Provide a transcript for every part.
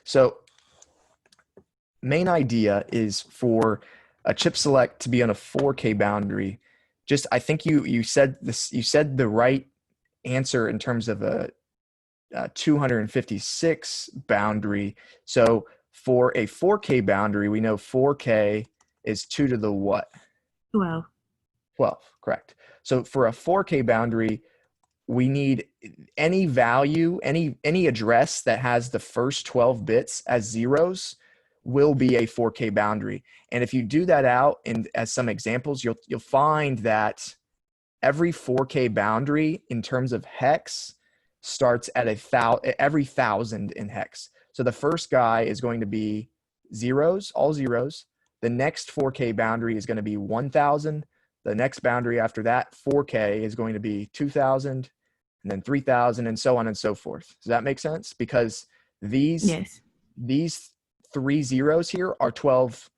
So main idea is for a chip select to be on a 4K boundary. Just, I think you said this, you said the right answer in terms of a 256 boundary. So for a 4K boundary, we know 4K is 2 to the what? 12. 12, correct. So for a 4K boundary, we need any value, any address that has the first 12 bits as zeros will be a 4K boundary. And if you do that out in as some examples, you'll find that every 4K boundary in terms of hex starts at every 1,000 in hex. So the first guy is going to be zeros, all zeros. The next 4K boundary is going to be 1,000. The next boundary after that, 4K, is going to be 2,000, and then 3,000, and so on and so forth. Does that make sense? Because these 3 zeros here are 12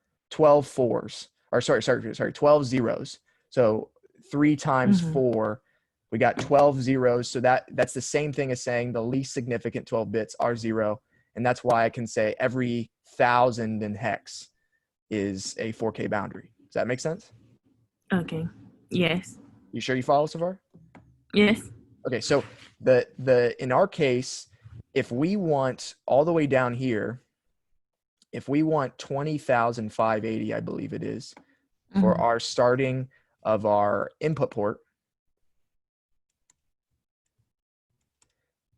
fours, or sorry, 12 zeros. So 3 times 4, we got 12 zeros. So that's the same thing as saying the least significant 12 bits are 0. And that's why I can say every 1,000 in hex is a 4K boundary. Does that make sense? Okay. Yes. You sure you follow so far? Yes. Okay, so in our case, if we want all the way down here, if we want 20,580, I believe it is, for our starting of our input port,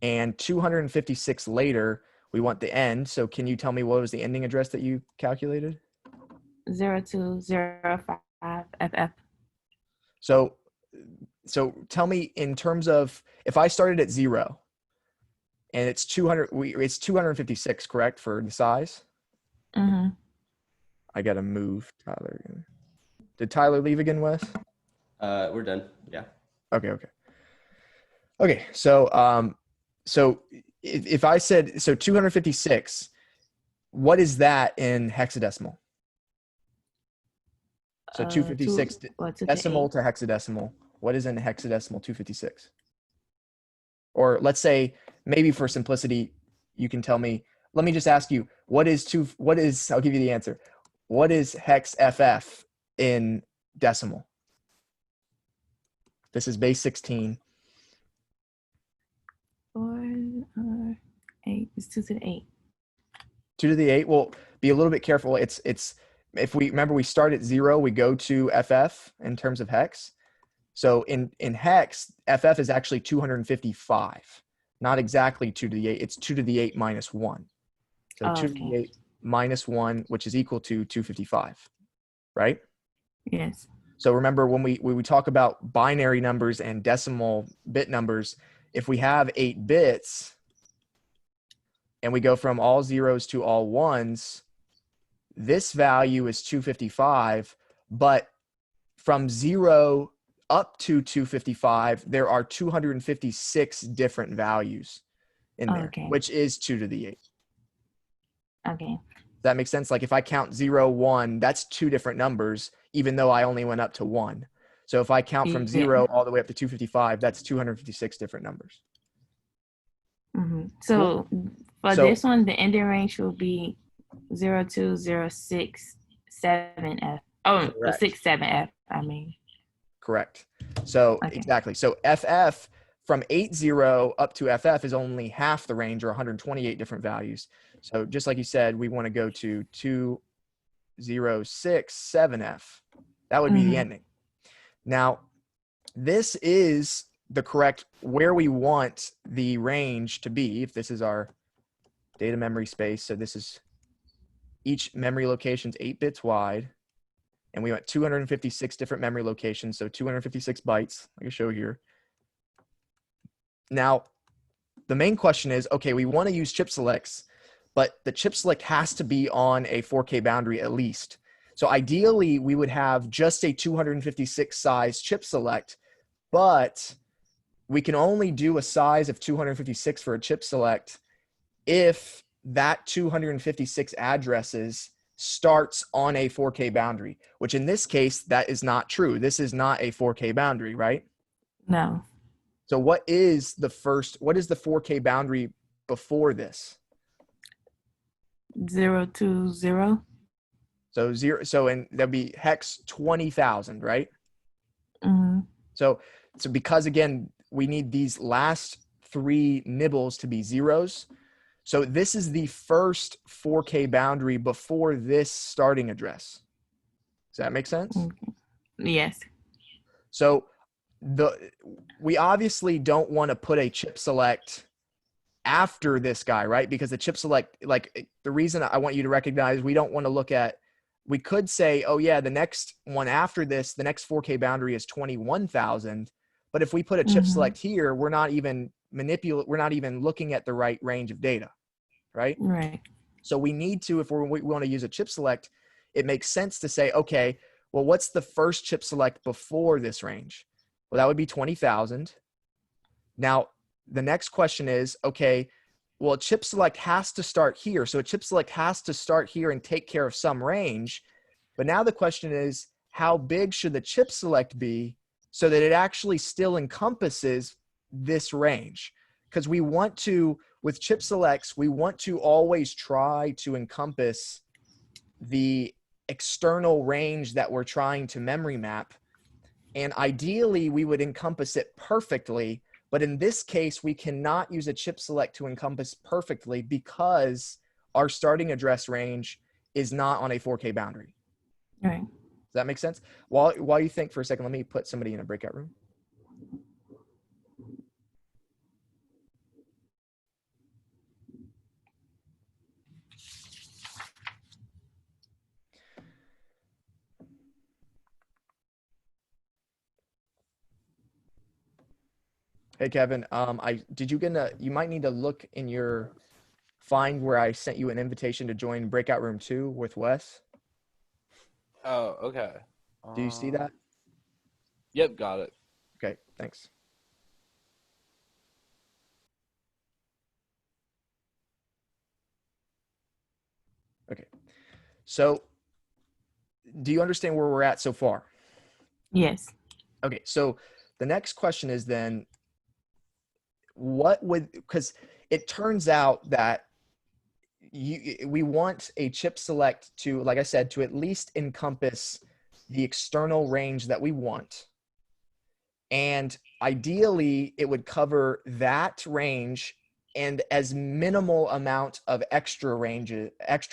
and 256 later, we want the end. So can you tell me what was the ending address that you calculated? 0205 FF. So tell me, in terms of, if I started at 0 and it's 256, correct, for the size? I gotta move Tyler. Did Tyler leave again, Wes? We're done. Yeah. Okay. So if I said, so 256, what is that in hexadecimal? So 256 decimal to hexadecimal. What is in hexadecimal 256? Or let's say, maybe for simplicity, you can tell me, let me just ask you, I'll give you the answer. What is hex FF in decimal? This is base 16. 4 8. It's 2 to the 8. 2 to the 8. Well, be a little bit careful. It's if we remember, we start at 0, we go to FF in terms of hex. So in hex, FF is actually 255, not exactly 2 to the 8. It's 2 to the 8 minus 1. So 2 to the 8 minus 1, which is equal to 255, right? Yes. So remember, when we talk about binary numbers and decimal bit numbers, if we have 8 bits and we go from all zeros to all ones, this value is 255, but from 0 up to 255, there are 256 different values in there, which is 2 to the 8. Okay. Does that make sense? Like if I count 0, 1, that's 2 different numbers, even though I only went up to 1. So if I count from 0 all the way up to 255, that's 256 different numbers. So for this one, the ending range will be 02067F. Oh, 67F, I mean. Correct. So exactly. So FF from 80 up to FF is only half the range, or 128 different values. So just like you said, we want to go to 2067F. That would be the ending. Now, this is the correct where we want the range to be. If this is our data memory space, so this is each memory location's 8 bits wide, and we want 256 different memory locations, so 256 bytes, like I show here. Now, the main question is, okay, we want to use chip selects, but the chip select has to be on a 4K boundary at least. So ideally, we would have just a 256 size chip select, but we can only do a size of 256 for a chip select if that 256 addresses starts on a 4K boundary, which in this case, that is not true. This is not a 4K boundary, right? No. So what is the 4K boundary before this? 020. So zero. So and that'd be hex 20,000, right? Mm-hmm. So because again, we need these last three nibbles to be zeros. So this is the first 4K boundary before this starting address. Does that make sense? Okay. Yes. So we obviously don't want to put a chip select after this guy, right? Because the chip select, like the reason I want you to recognize, we don't want to look at, we could say, oh yeah, the next one after this, the next 4K boundary is 21,000. But if we put a chip select here, we're not even we're not even looking at the right range of data, right? Right. So we need to, if we want to use a chip select, it makes sense to say, okay, well, what's the first chip select before this range? Well, that would be 20,000. Now, the next question is, okay, well, a chip select has to start here. So a chip select has to start here and take care of some range. But now the question is, how big should the chip select be so that it actually still encompasses this range? Because we want to, with chip selects, we want to always try to encompass the external range that we're trying to memory map. And ideally, we would encompass it perfectly. But in this case, we cannot use a chip select to encompass perfectly because our starting address range is not on a 4K boundary. Right. Does that make sense? While you think for a second, let me put somebody in a breakout room. Hey, Kevin, you might need to look in find where I sent you an invitation to join breakout room 2 with Wes. Oh, okay. Do you see that? Yep, got it. Okay, thanks. Okay, so do you understand where we're at so far? Yes. Okay, so the next question is then, because it turns out that we want a chip select to, like I said, to at least encompass the external range that we want. And ideally, it would cover that range and as minimal amount of extra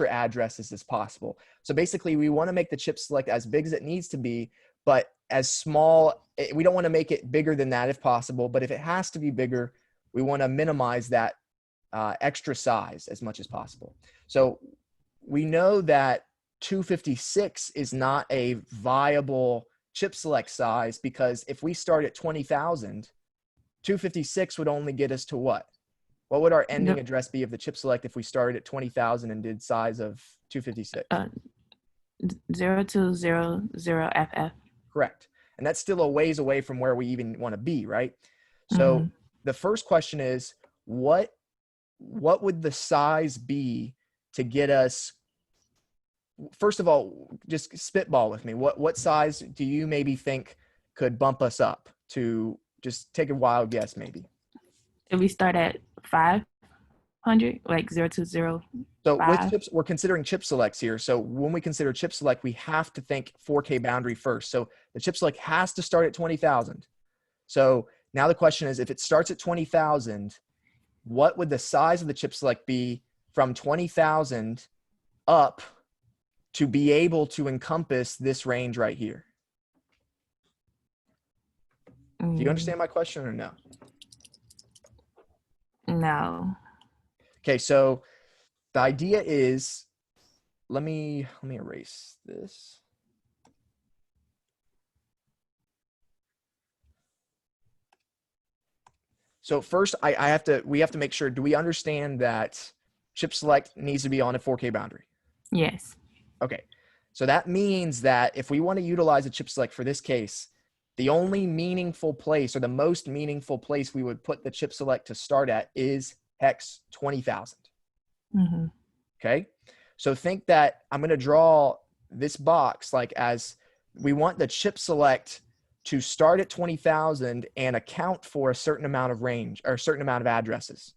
addresses as possible. So basically, we want to make the chip select as big as it needs to be, but as small, we don't want to make it bigger than that if possible. But if it has to be bigger, we want to minimize that extra size as much as possible. So we know that 256 is not a viable chip select size because if we start at 20,000, 256 would only get us to what? What would our ending address be of the chip select if we started at 20,000 and did size of 256? 0200FF. Correct. And that's still a ways away from where we even want to be, right? So the first question is, what would the size be to get us? First of all, just spitball with me. What size do you maybe think could bump us up to? Just take a wild guess, maybe. If we start at 500, like 0205. So with chips, we're considering chip selects here. So when we consider chip select, we have to think 4K boundary first. So the chip select has to start at 20,000. So now the question is, if it starts at 20,000, what would the size of the chip select be from 20,000 up to be able to encompass this range right here? Do you understand my question or no? No. Okay, so the idea is, let me erase this. So first, we have to make sure, do we understand that chip select needs to be on a 4K boundary? Yes. Okay, so that means that if we want to utilize a chip select for this case, the only meaningful place or the most meaningful place we would put the chip select to start at is hex 20,000. Okay, so think that I'm going to draw this box like as we want the chip select to start at 20,000 and account for a certain amount of range or a certain amount of addresses.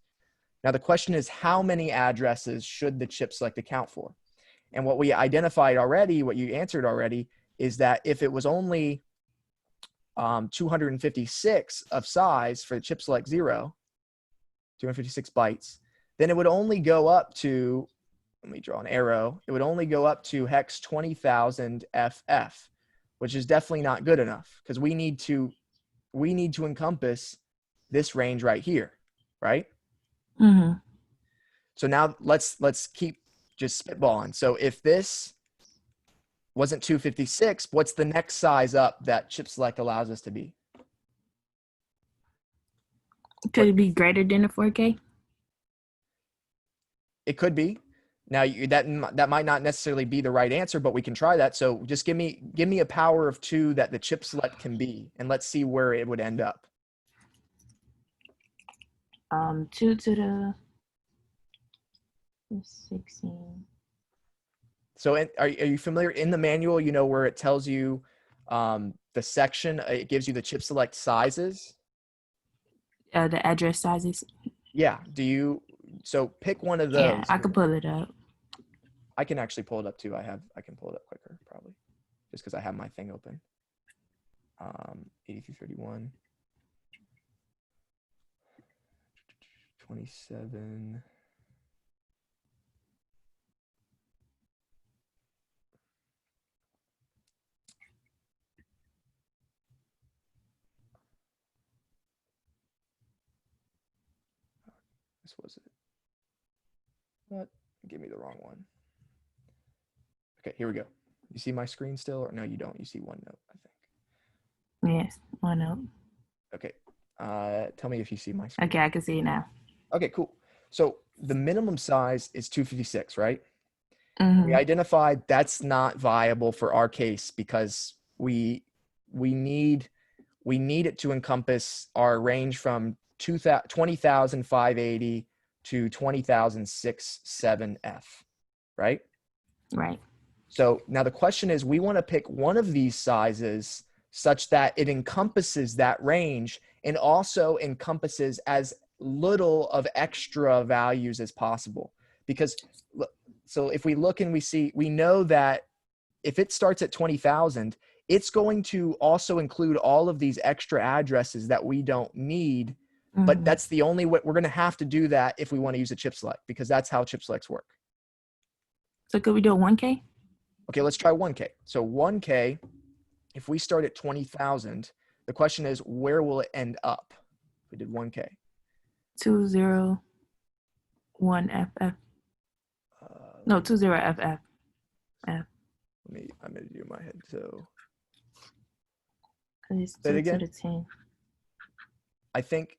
Now the question is, how many addresses should the chip select account for? And what we identified already, what you answered already, is that if it was only 256 of size for the chip select 0, 256 bytes, then it would only go up to, let me draw an arrow, it would only go up to hex 20,000 FF, which is definitely not good enough because we need to encompass this range right here, right? Mm-hmm. So now let's keep just spitballing. So if this wasn't 256, what's the next size up that chip select allows us to be? Could it be greater than a 4K? It could be. Now that might not necessarily be the right answer, but we can try that. So just give me a power of 2 that the chip select can be, and let's see where it would end up. 2 to the 16. So are you familiar in the manual, you know, where it tells you the section, it gives you the chip select sizes? The address sizes. Yeah. So pick one of those. Yeah, I could pull it up. I can actually pull it up too. I can pull it up quicker probably just because I have my thing open. 8331, 27. This was it. What? Give me the wrong one. Okay, here we go. You see my screen still? Or no, you don't. You see OneNote, I think. Yes, one up. Okay. Tell me if you see my screen. Okay, I can see it now. Okay, cool. So the minimum size is 256, right? Mm-hmm. We identified that's not viable for our case because we need it to encompass our range from 20,580 to 20,067F, right? Right. So now the question is, we want to pick one of these sizes such that it encompasses that range and also encompasses as little of extra values as possible. Because so if we look and we know that if it starts at 20,000, it's going to also include all of these extra addresses that we don't need. Mm-hmm. But that's the only way we're going to have to do that if we want to use a chip select, because that's how chip selects work. So could we do a 1K? Okay, let's try 1K. So 1K, if we start at 20,000, the question is, where will it end up? If we did 1K. 201FF. No, 20FF. I'm going to do my head. So It's say it 2 again. to the 10.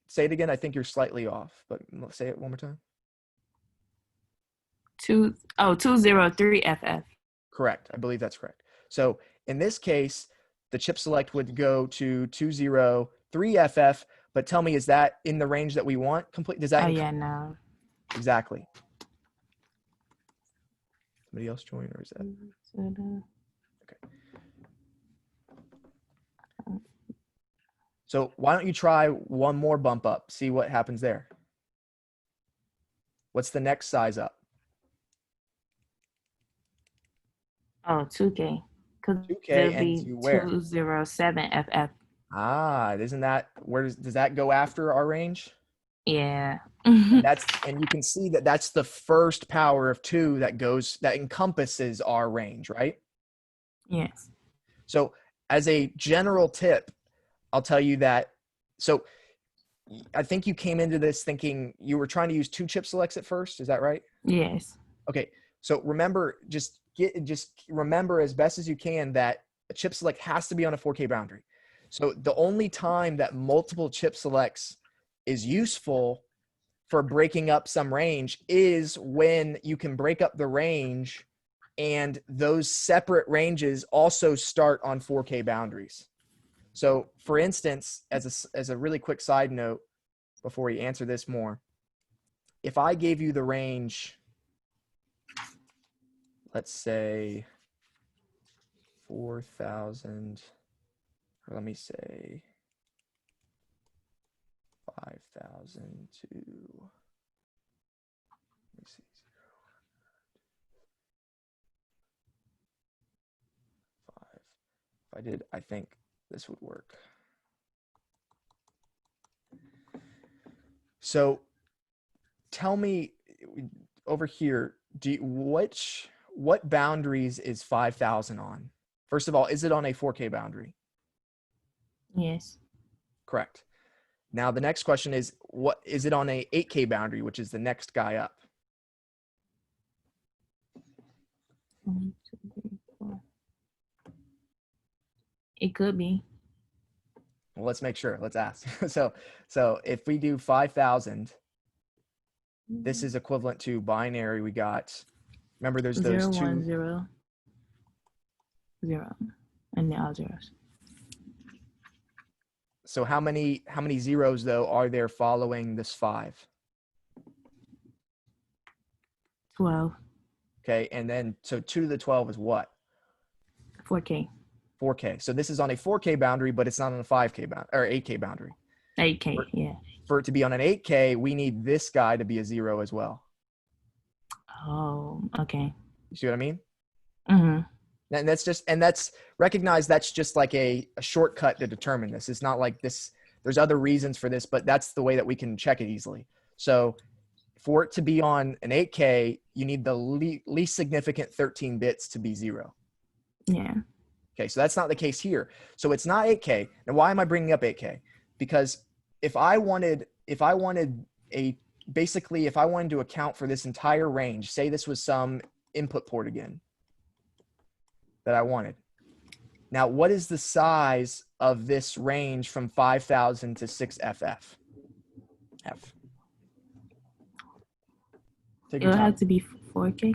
Say it again. I think you're slightly off, but say it one more time. 203FF. Correct. I believe that's correct. So in this case, the chip select would go to 203FF, but tell me, is that in the range that we want? Does that? Oh, yeah, no. Exactly. Somebody else join, or is that? Okay. So why don't you try one more bump up? See what happens there. What's the next size up? Oh, 2K. Because 2K it'll and be to where? 207FF. Isn't that does that go after our range? Yeah. And you can see that that's the first power of 2 that encompasses our range, right? Yes. So as a general tip, I'll tell you that. So I think you came into this thinking you were trying to use 2 chip selects at first. Is that right? Yes. Okay. So remember, just remember as best as you can that a chip select has to be on a 4K boundary. So the only time that multiple chip selects is useful for breaking up some range is when you can break up the range and those separate ranges also start on 4K boundaries. So for instance, as a really quick side note, before we answer this more, if I gave you the range, let's say 4,000, or let me say 5,000 to Let me see. 5. If I did, I think this would work. So tell me over here, what boundaries is 5,000 on? First of all, is it on a 4K boundary? Yes. Correct. Now the next question is, what is it on a 8K boundary, which is the next guy up? 1, 2, 3, 4. It could be. Well, let's make sure. Let's ask. So if we do 5,000, this is equivalent to binary. We got, remember there's those 0, two. 1, 0, 0, and then all zeros. So how many zeros though are there following this 5? 12. Okay, and then so 2 to the 12 is what? 4K. 4K. So this is on a 4K boundary, but it's not on a 5K boundary or 8K boundary. 8K. Yeah. For it to be on an 8K, we need this guy to be a 0 as well. Oh, okay. You see what I mean? Mm-hmm. And that's recognize that's just like a shortcut to determine this. It's not like this. There's other reasons for this, but that's the way that we can check it easily. So for it to be on an 8K, you need the least significant 13 bits to be 0. Yeah. Okay, so that's not the case here. So it's not 8K. And why am I bringing up 8K? Because if I wanted to account for this entire range, say this was some input port again that I wanted. Now, what is the size of this range from 5,000 to 6FF? F. Take your It'll time. have to be 4K.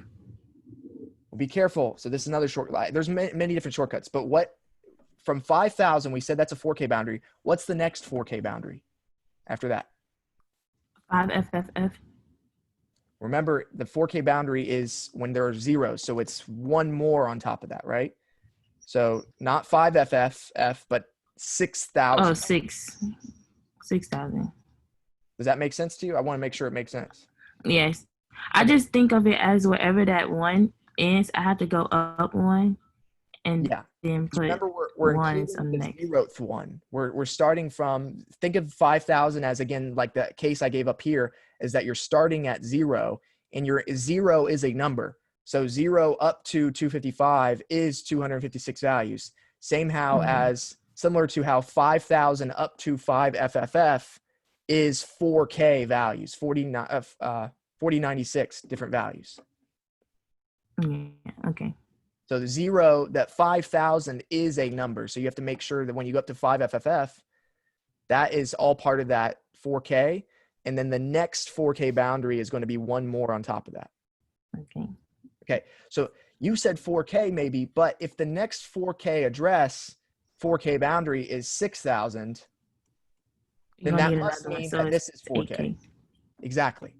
Be careful. So this is another short. There's many different shortcuts, but what from 5,000 we said that's a 4K boundary. What's the next 4K boundary after that? 5FFF. Remember, the 4K boundary is when there are zeros, so it's one more on top of that, right? So not 5FFF, but 6,000. Oh, 6,000. Does that make sense to you? I want to make sure it makes sense. Yes. I just think of it as wherever that one ends, I have to go up one and Yeah. then put Remember, we're ones including on the the next. 0th one. We're starting from, think of 5,000 as, again, like the case I gave up here, is that you're starting at 0, and your 0 is a number. So 0 up to 255 is 256 values. Same how as, similar to how 5,000 up to 5FFF is 4K values, 4096 different values. Yeah. Okay. So the 0, that 5,000 is a number. So you have to make sure that when you go up to 5FFF, that is all part of that 4K. And then the next 4K boundary is going to be one more on top of that. Okay. Okay. So you said 4K maybe, but if the next 4K address, 4K boundary is 6,000, then that must mean that this is 4K. 8K. Exactly.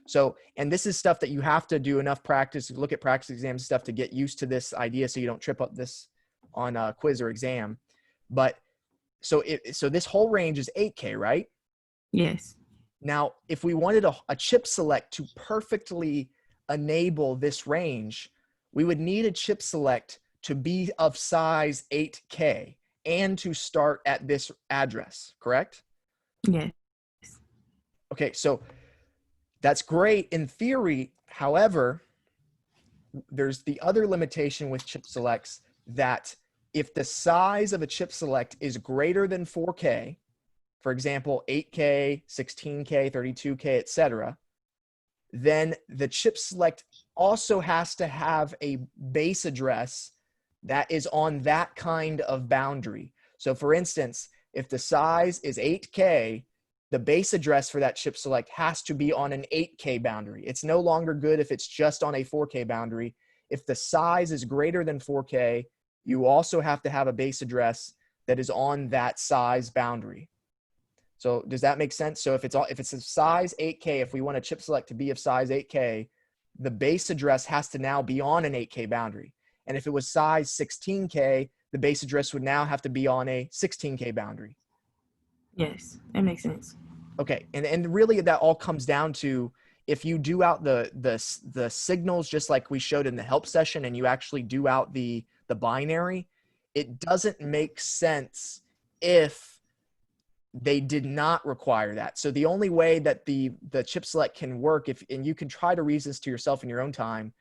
So, and this is stuff that you have to do enough practice, look at practice exams stuff to get used to this idea so you don't trip up this on a quiz or exam. But so this whole range is 8K, right? Yes. Now, if we wanted a chip select to perfectly enable this range, we would need a chip select to be of size 8K and to start at this address, correct? Yes. Okay, so that's great in theory. However, there's the other limitation with chip selects that if the size of a chip select is greater than 4K, for example, 8K, 16K, 32K, etc., then the chip select also has to have a base address that is on that kind of boundary. So for instance, if the size is 8K, the base address for that chip select has to be on an 8K boundary. It's no longer good if it's just on a 4K boundary. If the size is greater than 4K, you also have to have a base address that is on that size boundary. So does that make sense? So if it's a size 8K, if we want a chip select to be of size 8K, the base address has to now be on an 8K boundary. And if it was size 16K, the base address would now have to be on a 16K boundary. Yes. That makes sense. Okay. And really that all comes down to if you do out the signals just like we showed in the help session, and you actually do out the binary, it doesn't make sense if they did not require that. So the only way that the chip select can work, and you can try to reason this to yourself in your own time,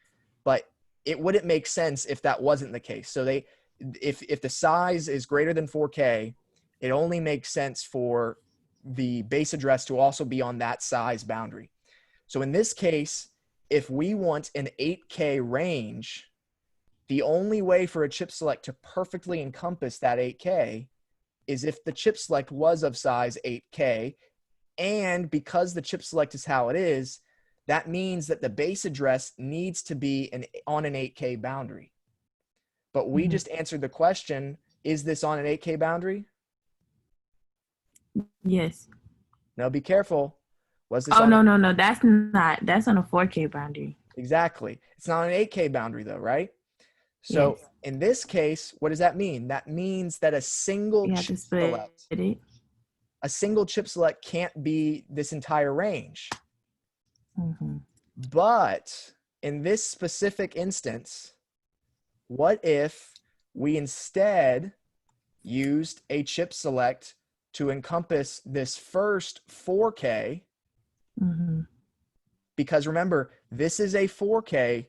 but it wouldn't make sense if that wasn't the case. So if the size is greater than 4K, it only makes sense for the base address to also be on that size boundary. So in this case, if we want an 8K range, the only way for a chip select to perfectly encompass that 8K is if the chip select was of size 8K. And because the chip select is how it is, that means that the base address needs to be on an 8K boundary. But we just answered the question, is this on an 8K boundary? Yes. Now be careful. Was this Oh, on no. That's not. That's on a 4K boundary. Exactly. It's not an 8K boundary though, right? So Yes. in this case, what does that mean? That means that a single You have chip to split select, it. a single chip select can't be this entire range. Mm-hmm. But in this specific instance, what if we instead used a chip select to encompass this first 4K? Mm-hmm. Because remember, this is a 4K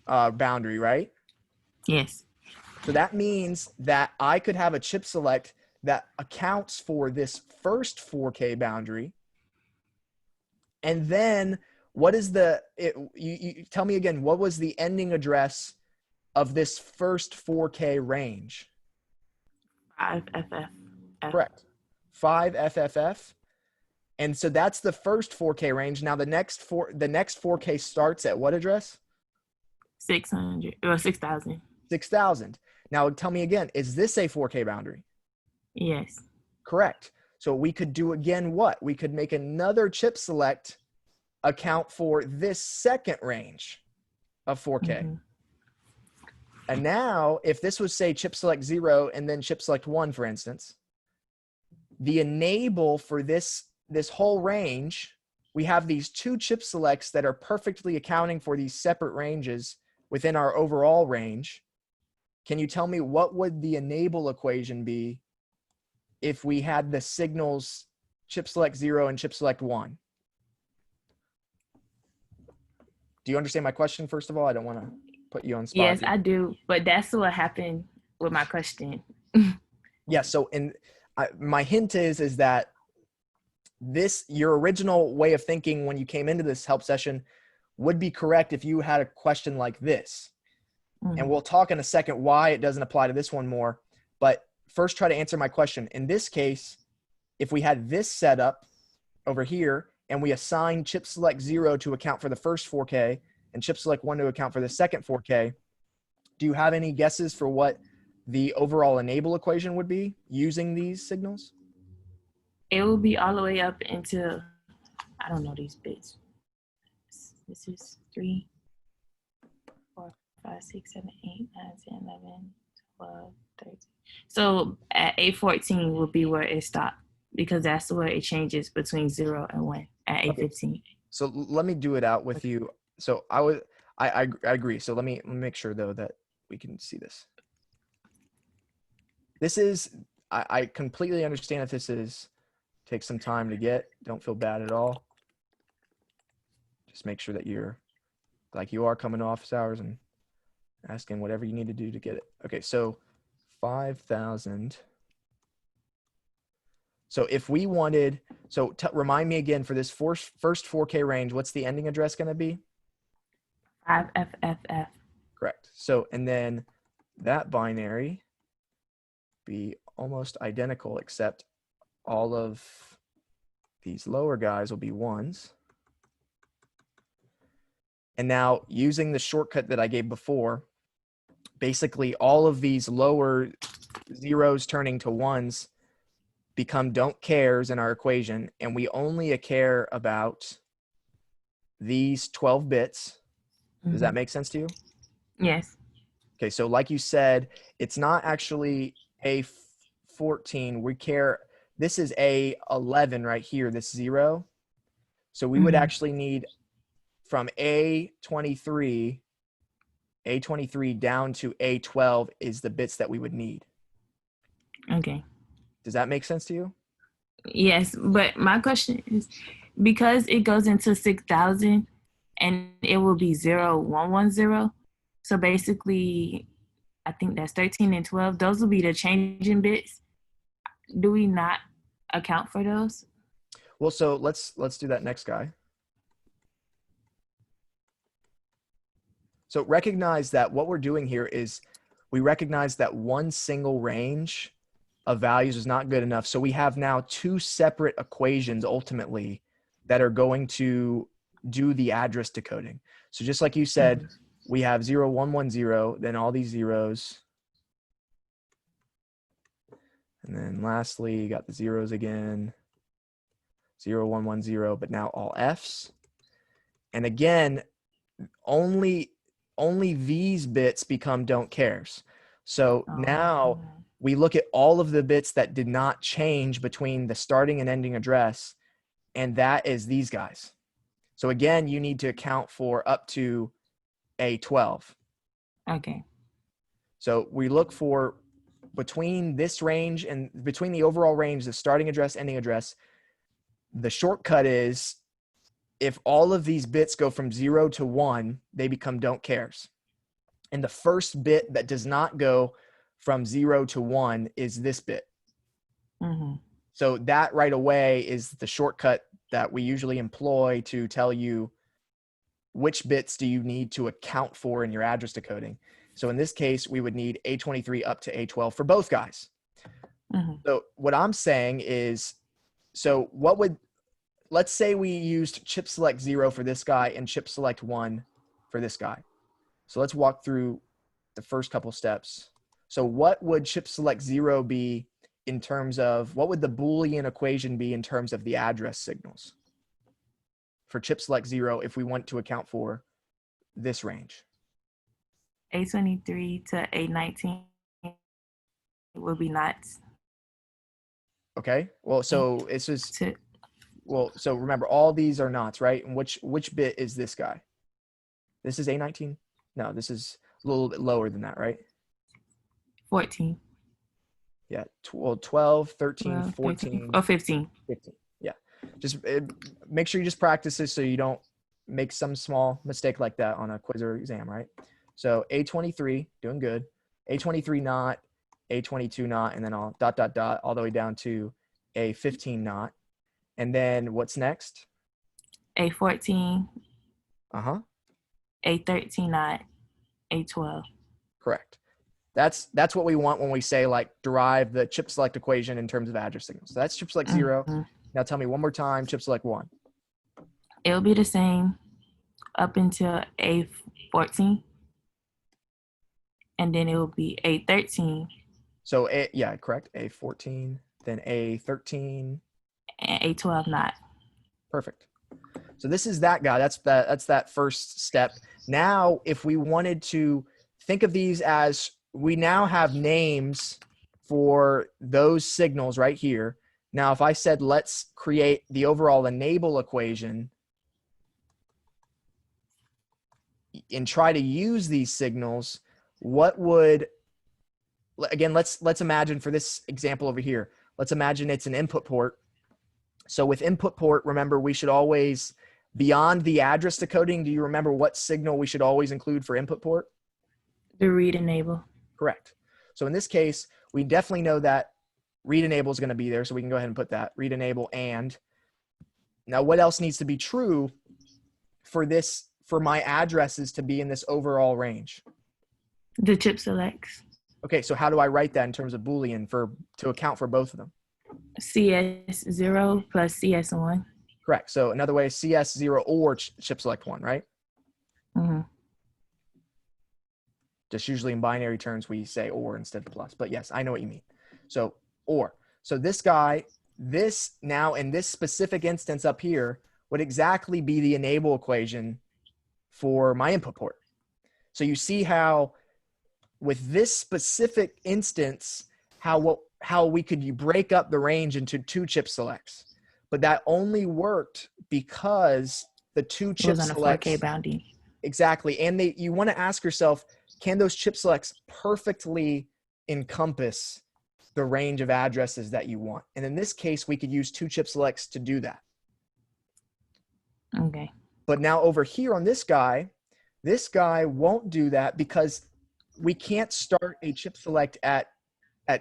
boundary, right? Yes. So that means that I could have a chip select that accounts for this first 4K boundary. And then what is you tell me again, what was the ending address of this first 4K range? 5FF. Correct. 5FFF. And so that's the first 4K range. Now the next 4K starts at what address? 600 or 6,000. 6,000. Now tell me again, is this a 4K boundary? Yes. Correct. So we could do again what? We could make another chip select account for this second range of 4K. Mm-hmm. And now if this was say chip select 0 and then chip select 1, for instance, the enable for this whole range, we have these two chip selects that are perfectly accounting for these separate ranges within our overall range. Can you tell me what would the enable equation be if we had the signals chip select 0 and chip select 1? Do you understand my question, first of all? I don't want to put you on spot. Yes, here. I do. But that's what happened with my question. Yeah, so my hint is that your original way of thinking when you came into this help session would be correct if you had a question like this. Mm-hmm. And we'll talk in a second why it doesn't apply to this one more. But first, try to answer my question. In this case, if we had this setup over here and we assign chip select 0 to account for the first 4K and chip select 1 to account for the second 4K, do you have any guesses for what the overall enable equation would be using these signals? It will be all the way up into, I don't know these bits. This is 3, 4, 5, 6, 7, 8, 9, 10, 11, 12, 13. So at 814 will be where it stopped, because that's where it changes between 0 and 1 at 815. So let me do it out with you. So I agree. So let me make sure though that we can see this. This is, I completely understand if this takes some time to get. Don't feel bad at all. Just make sure that you're like you are coming to office hours and asking whatever you need to do to get it. Okay, so 5,000. So if we wanted, so remind me again for this first 4K range, what's the ending address going to be? 5FFF. Correct. So, and then that binary be almost identical, except all of these lower guys will be 1s. And now using the shortcut that I gave before, basically all of these lower 0s turning to 1s become don't cares in our equation, and we only care about these 12 bits. Does that make sense to you? Yes. Okay, so like you said, it's not actually A14. We care, this is A11 right here, this 0. So we would actually need from A23 down to A12 is the bits that we would need. Okay. Does that make sense to you? Yes, but my question is, because it goes into 6,000 and it will be 0110. So basically, I think that's 13 and 12. Those will be the changing bits. Do we not account for those? Well, so let's do that next guy. So recognize that what we're doing here is we recognize that one single range of values is not good enough. So we have now two separate equations ultimately that are going to do the address decoding. So just like you said, we have 0110, then all these zeros. And then lastly, you got the zeros again, 0110, but now all Fs. And again, only these bits become don't cares. So now we look at all of the bits that did not change between the starting and ending address, and that is these guys. So again, you need to account for up to A12. Okay. So we look for between this range and between the overall range, the starting address, ending address, the shortcut is if all of these bits go from 0 to 1, they become don't cares. And the first bit that does not go from 0 to 1 is this bit. So that right away is the shortcut that we usually employ to tell you which bits do you need to account for in your address decoding. So in this case, we would need A23 up to A12 for both guys. So what I'm saying is, so what would, let's say we used chip select 0 for this guy and chip select 1 for this guy. So let's walk through the first couple steps. So what would chip select 0 be in terms of, what would the Boolean equation be in terms of the address signals for chip select 0 if we want to account for this range? A23 to A19 will be knots. Okay. Well, so it's just, well, so remember all these are knots, right? And which bit is this guy? This is A19? No, this is a little bit lower than that, right? 14. Yeah. Well, 12, 13, 12, 14. 13, or 15. 15. Yeah. Just make sure you just practice this so you don't make some small mistake like that on a quiz or exam, right? So A23, doing good. A23 knot, A22 knot, and then I'll ... all the way down to A15 knot. And then what's next? A14, Uh-huh. A13 knot, A12. Correct. That's what we want when we say like derive the chip select equation in terms of address signals. So that's chip select 0. Now tell me one more time, chip select 1. It'll be the same up until A14. And then it will be A13. So yeah, correct. A14, then A13. And A12 knot. Perfect. So this is that guy. That's that first step. Now, if we wanted to think of these as, we now have names for those signals right here. Now, if I said, let's create the overall enable equation and try to use these signals, what would, again, let's imagine for this example over here, let's imagine it's an input port. So with input port, remember, we should always, beyond the address decoding, do you remember what signal we should always include for input port? The read enable. Correct. So in this case, we definitely know that read enable is going to be there. So we can go ahead and put that read enable. And now what else needs to be true for this, for my addresses to be in this overall range? The chip selects. Okay. So how do I write that in terms of Boolean to account for both of them? CS0 plus CS1. Correct. So another way is CS0 or chip select 1, right? Just usually in binary terms, we say or instead of plus. But yes, I know what you mean. So or. So this guy, this now in this specific instance up here would exactly be the enable equation for my input port. So you see how with this specific instance, how we could break up the range into two chip selects. But that only worked because the two It chip was on a selects. 4K boundary. Exactly. And you want to ask yourself, can those chip selects perfectly encompass the range of addresses that you want? And in this case, we could use two chip selects to do that. Okay. But now over here on this guy won't do that because we can't start a chip select at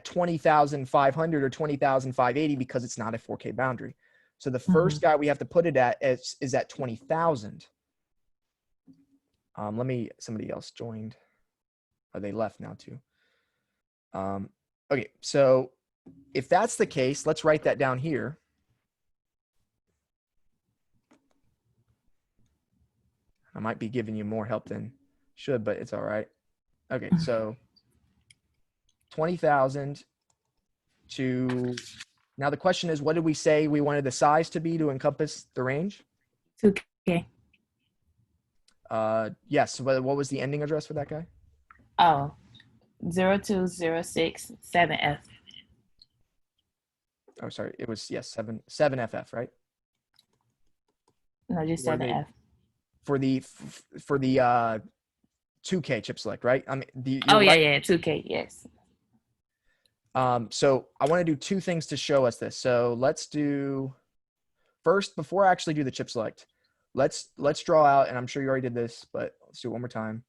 20,500 or 20,580 because it's not a 4K boundary. So the first guy we have to put it at is at 20,000. Somebody else joined. Oh, they left now too. Okay, so if that's the case, let's write that down here. I might be giving you more help than should, but it's all right. Okay, so 20,000 to, now the question is, what did we say we wanted the size to be to encompass the range? 2K. Yes. What was the ending address for that guy? Oh, 02067F. Oh, sorry. It was, yes, 7FF, right? No, just Were they- 7F. For the 2K chip select, right? I mean, Oh, yeah, 2K, yes. So I want to do two things to show us this. So let's do first, before I actually do the chip select, let's draw out, and I'm sure you already did this, but let's do it one more time.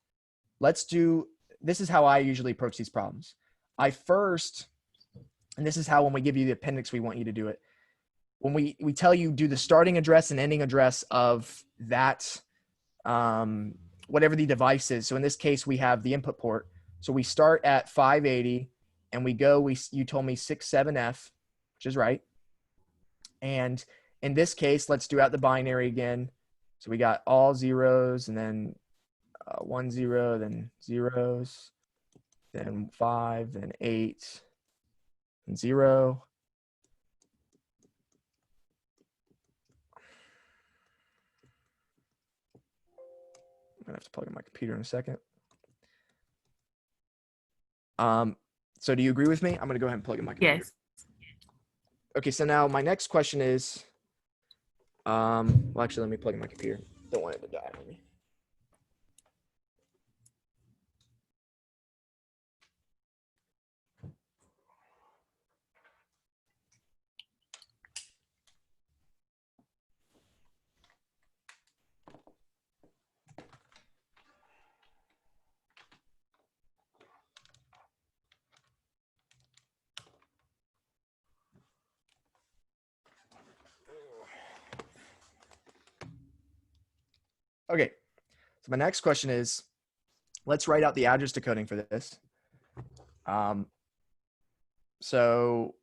This is how I usually approach these problems. And this is how when we give you the appendix, we want you to do it. When we tell you do the starting address and ending address of that, whatever the device is. So in this case, we have the input port. So we start at 580 and you told me 67F, which is right. And in this case, let's do out the binary again. So we got all zeros and then 1 0, then zeros, then 5, then 8, and 0. I'm gonna have to plug in my computer in a second. So do you agree with me? I'm gonna go ahead and plug in my computer. Yes. Okay, so now my next question is, well, actually, let me plug in my computer. Don't want it to die on me. Okay, so my next question is, let's write out the address decoding for this. So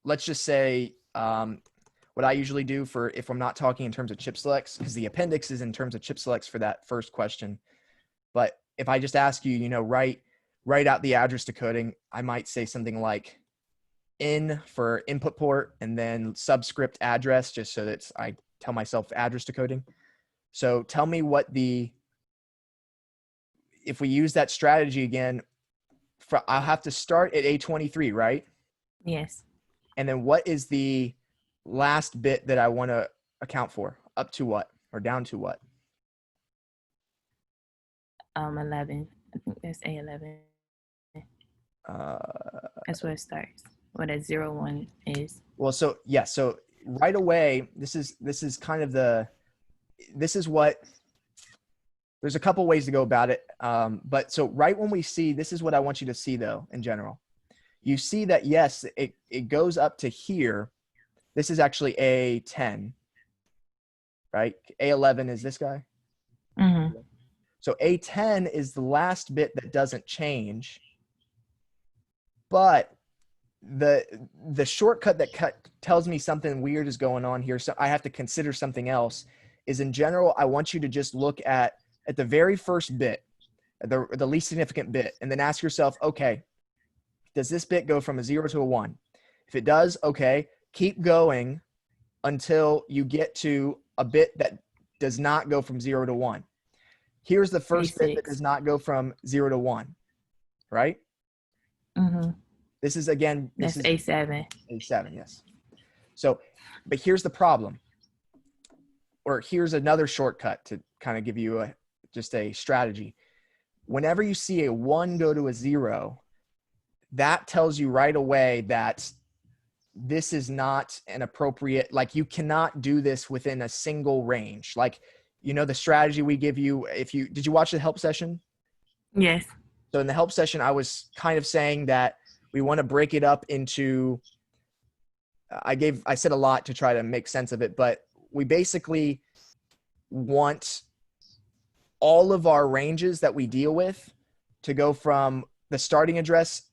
let's just say what I usually do for if I'm not talking in terms of chip selects, because the appendix is in terms of chip selects for that first question. But if I just ask you, write out the address decoding, I might say something like in for input port and then subscript address, just so that I tell myself address decoding. So tell me if we use that strategy again, I'll have to start at A23, right? Yes. And then what is the last bit that I want to account for? Up to what or down to what? 11. I think that's A11. That's where it starts. Where that 01 is. Well, so yeah, so right away, this is kind of there's a couple ways to go about it. But so right when we see, this is what I want you to see though, in general. You see that, yes, it goes up to here. This is actually A10, right? A11 is this guy. Mm-hmm. So A10 is the last bit that doesn't change, but the shortcut that tells me something weird is going on here, so I have to consider something else, is in general, I want you to just look at the very first bit, the least significant bit, and then ask yourself, okay, does this bit go from a 0 to a 1? If it does, okay, keep going until you get to a bit that does not go from 0 to 1. Here's the first bit that does not go from 0 to 1, right? Mm-hmm. This is, again, That's A7. A7, yes. So, but here's the problem. or here's another shortcut to kind of give you just a strategy. Whenever you see a 1 go to a 0, that tells you right away that this is not an appropriate, like you cannot do this within a single range. Like, you know, the strategy we give you, did you watch the help session? Yes. So in the help session, I was kind of saying that we want to break it up into, I said a lot to try to make sense of it, but we basically want all of our ranges that we deal with to go from the starting address.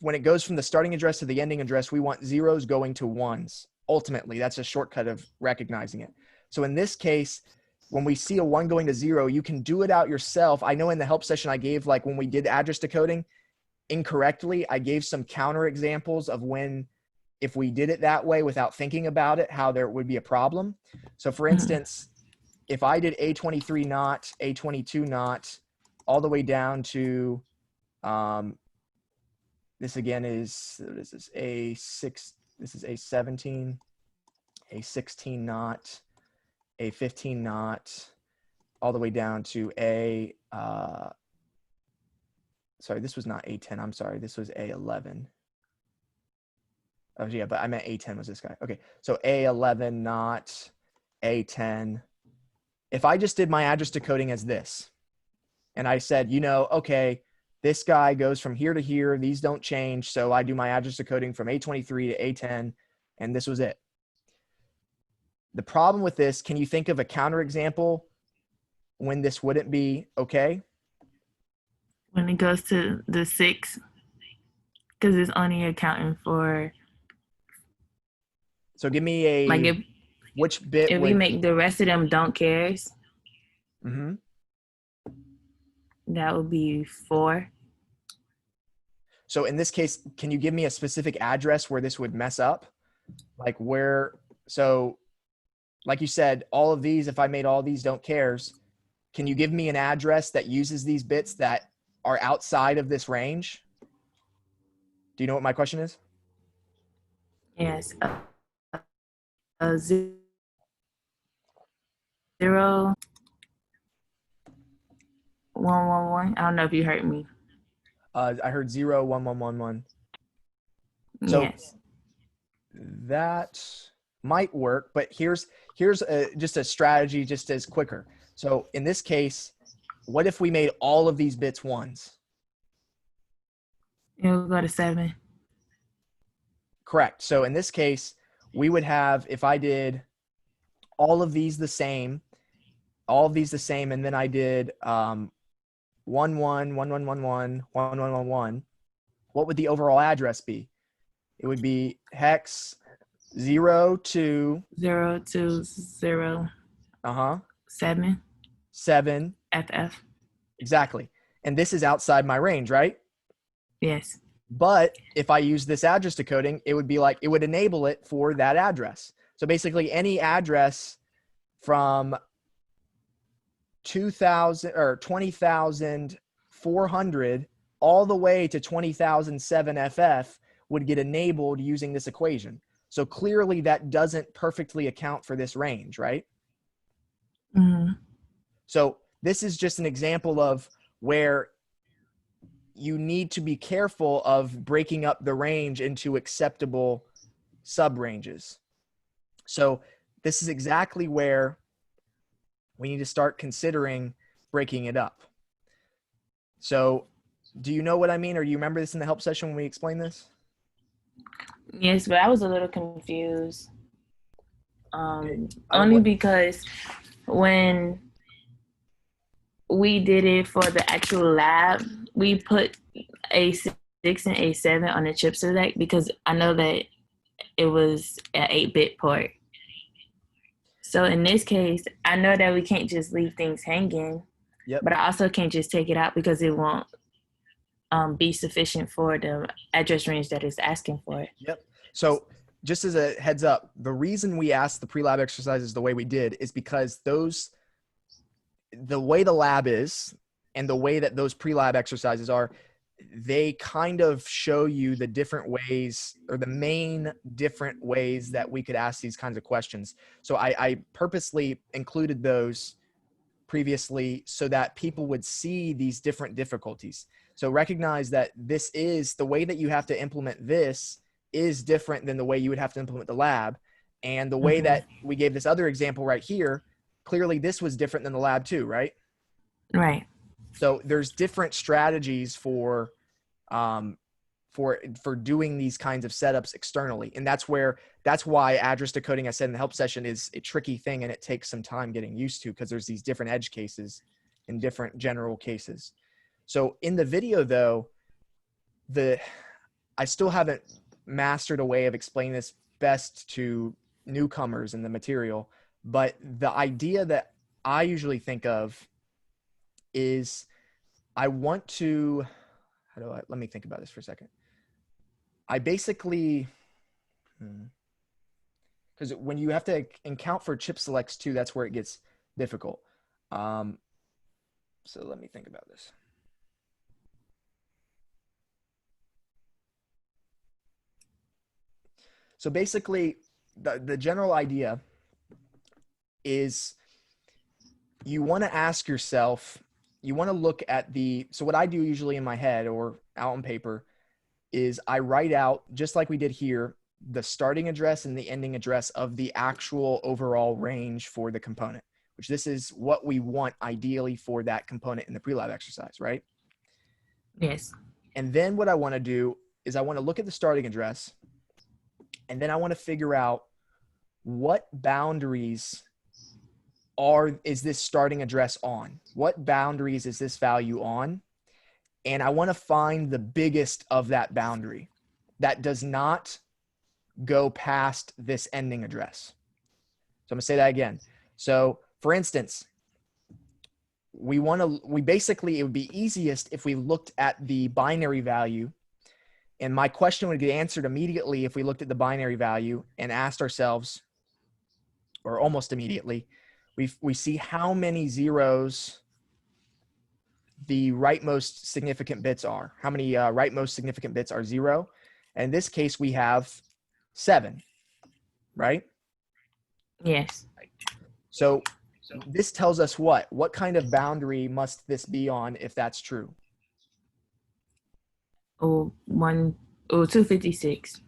When it goes from the starting address to the ending address, we want zeros going to ones. Ultimately, that's a shortcut of recognizing it. So in this case, when we see a 1 going to 0, you can do it out yourself. I know in the help session I gave, like when we did address decoding incorrectly, I gave some counter examples of when, if we did it that way without thinking about it, how there would be a problem. So for instance, if I did A23 not, A22 not, all the way down to, this again is, this is A6, this is A17, A16 not, A15 not, all the way down to sorry, this was not A10, I'm sorry, this was A11. Oh yeah, but I meant A10 was this guy. Okay, so A11 not, A10. If I just did my address decoding as this, and I said, you know, okay, this guy goes from here to here, these don't change, so I do my address decoding from A23 to A10, and this was it. The problem with this, can you think of a counterexample when this wouldn't be okay? When it goes to the 6, because it's only accounting for. So give me a, which bit if would, we make the rest of them don't cares, that would be 4. So in this case, can you give me a specific address where this would mess up? Like where, so like you said, all of these, if I made all these don't cares, can you give me an address that uses these bits that are outside of this range? Do you know what my question is? Yes. 0, 1, 1, 1. I don't know if you heard me. I heard 0, 1, 1, 1, 1. So Yes. that might work, but here's just a strategy just as quicker. So in this case, what if we made all of these bits ones? It will go to 7. Correct. So in this case, we would have, if I did all of these the same, and then I did 1, 1, 1, 1, 1, 1, 1, 1, 1, 1, what would the overall address be? It would be hex 0 to 0 to 0. 7. 7. FF. Exactly. And this is outside my range, right? Yes. But if I use this address decoding, it would be like, it would enable it for that address. So basically any address from 2,000 or 20,400 all the way to 20,007 FF would get enabled using this equation. So clearly that doesn't perfectly account for this range, right? So this is just an example of where you need to be careful of breaking up the range into acceptable sub-ranges. So this is exactly where we need to start considering breaking it up. So do you know what I mean? Or do you remember this in the help session when we explained this? Yes, but I was a little confused. Only because when we did it for the actual lab, we put A6 and A7 on the chip select because I know that it was an 8-bit port. So in this case, I know that we can't just leave things hanging, but I also can't just take it out because it won't be sufficient for the address range that it's asking for. Yep. So just as a heads up, the reason we asked the pre-lab exercises the way we did is because the way the lab is and the way that those pre-lab exercises are, they kind of show you the different ways, or the main different ways that we could ask these kinds of questions. So I purposely included those previously so that people would see these different difficulties. So recognize that this is the way that you have to implement this is different than the way you would have to implement the lab. And the way that we gave this other example right here, clearly this was different than the lab too, right? Right. So there's different strategies for doing these kinds of setups externally. And that's why address decoding, I said in the help session, is a tricky thing, and it takes some time getting used to, because there's these different edge cases and different general cases. So in the video though, I still haven't mastered a way of explaining this best to newcomers in the material, but the idea that I usually think of is I want to, let me think about this for a second. I basically, because when you have to account for chip selects too, that's where it gets difficult. So let me think about this. So basically, the general idea is you want to ask yourself, you want to look at so what I do usually in my head or out on paper is I write out, just like we did here, the starting address and the ending address of the actual overall range for the component, which this is what we want ideally for that component in the pre-lab exercise, right? Yes. And then what I want to do is I want to look at the starting address, and then I want to figure out what boundaries is this starting address on? What boundaries is this value on? And I want to find the biggest of that boundary that does not go past this ending address. So I'm gonna say that again. So for instance, basically, it would be easiest if we looked at the binary value, and my question would get answered immediately if we looked at the binary value and asked ourselves, or almost immediately, we see how many zeros the rightmost significant bits are. How many rightmost significant bits are 0? And in this case, we have 7, right? Yes. So this tells us what? What kind of boundary must this be on if that's true? 256.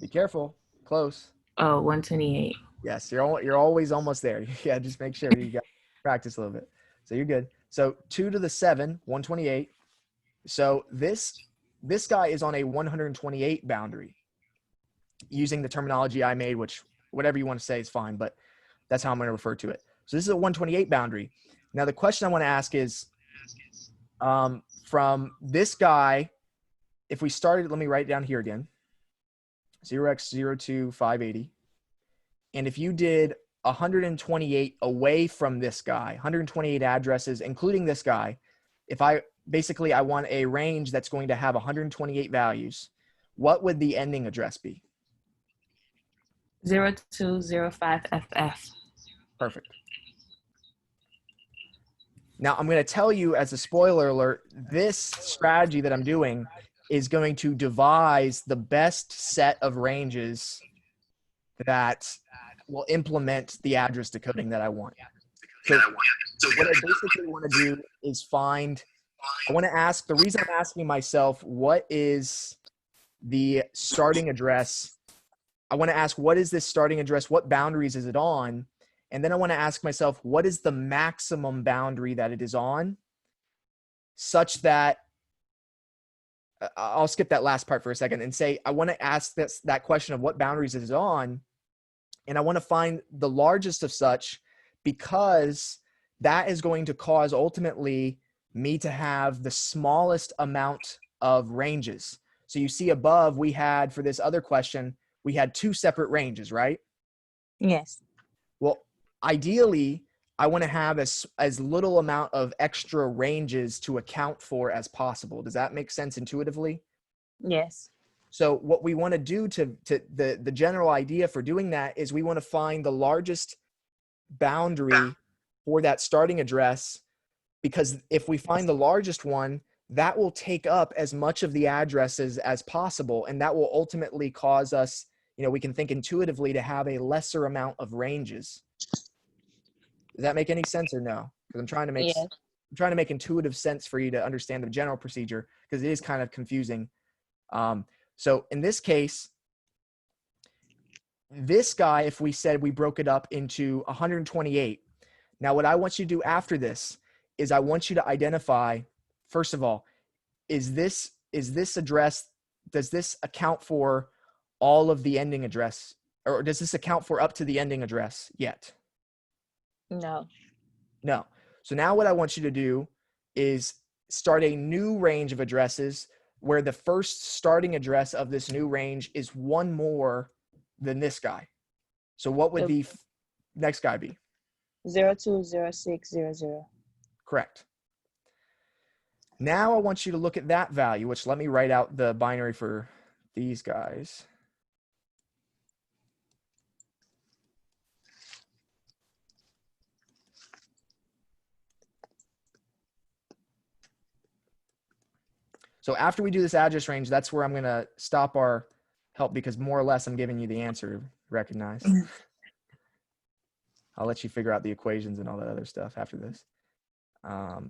Be careful. Close. 128. Yes, you're always almost there. Yeah, just make sure you got practice a little bit. So you're good. So 2 to the 7, 128. So this guy is on a 128 boundary using the terminology I made, which whatever you want to say is fine, but that's how I'm going to refer to it. So this is a 128 boundary. Now the question I want to ask is, from this guy, if we started, let me write it down here again, 0x02 580. And if you did 128 away from this guy, 128 addresses, including this guy, I want a range that's going to have 128 values, what would the ending address be? 0205FF. Perfect. Now I'm going to tell you, as a spoiler alert, this strategy that I'm doing is going to devise the best set of ranges that will implement the address decoding that I want. So what I basically want to do is the reason I'm asking myself, what is the starting address? I want to ask, what is this starting address? What boundaries is it on? And then I want to ask myself, what is the maximum boundary that it is on, such that I'll skip that last part for a second and say, I want to ask that question of what boundaries is it on. And I want to find the largest of such, because that is going to cause ultimately me to have the smallest amount of ranges. So you see above, we had, for this other question, we had 2 separate ranges, right? Yes. Well, ideally, I want to have as little amount of extra ranges to account for as possible. Does that make sense intuitively? Yes. So what we want to do to the general idea for doing that is we want to find the largest boundary for that starting address, because if we find the largest one, that will take up as much of the addresses as possible. And that will ultimately cause us, we can think intuitively to have a lesser amount of ranges. Does that make any sense or no? Because I'm trying to make intuitive sense for you to understand the general procedure, because it is kind of confusing. So in this case, this guy, if we said we broke it up into 128, now what I want you to do after this is I want you to identify, first of all, is this address, does this account for all of the ending address, or does this account for up to the ending address yet? No. No. So now what I want you to do is start a new range of addresses where the first starting address of this new range is one more than this guy. So what would the next guy be? 020600. Correct. Now I want you to look at that value, which let me write out the binary for these guys. So after we do this address range, that's where I'm going to stop our help, because more or less I'm giving you the answer, recognize. I'll let you figure out the equations and all that other stuff after this. Are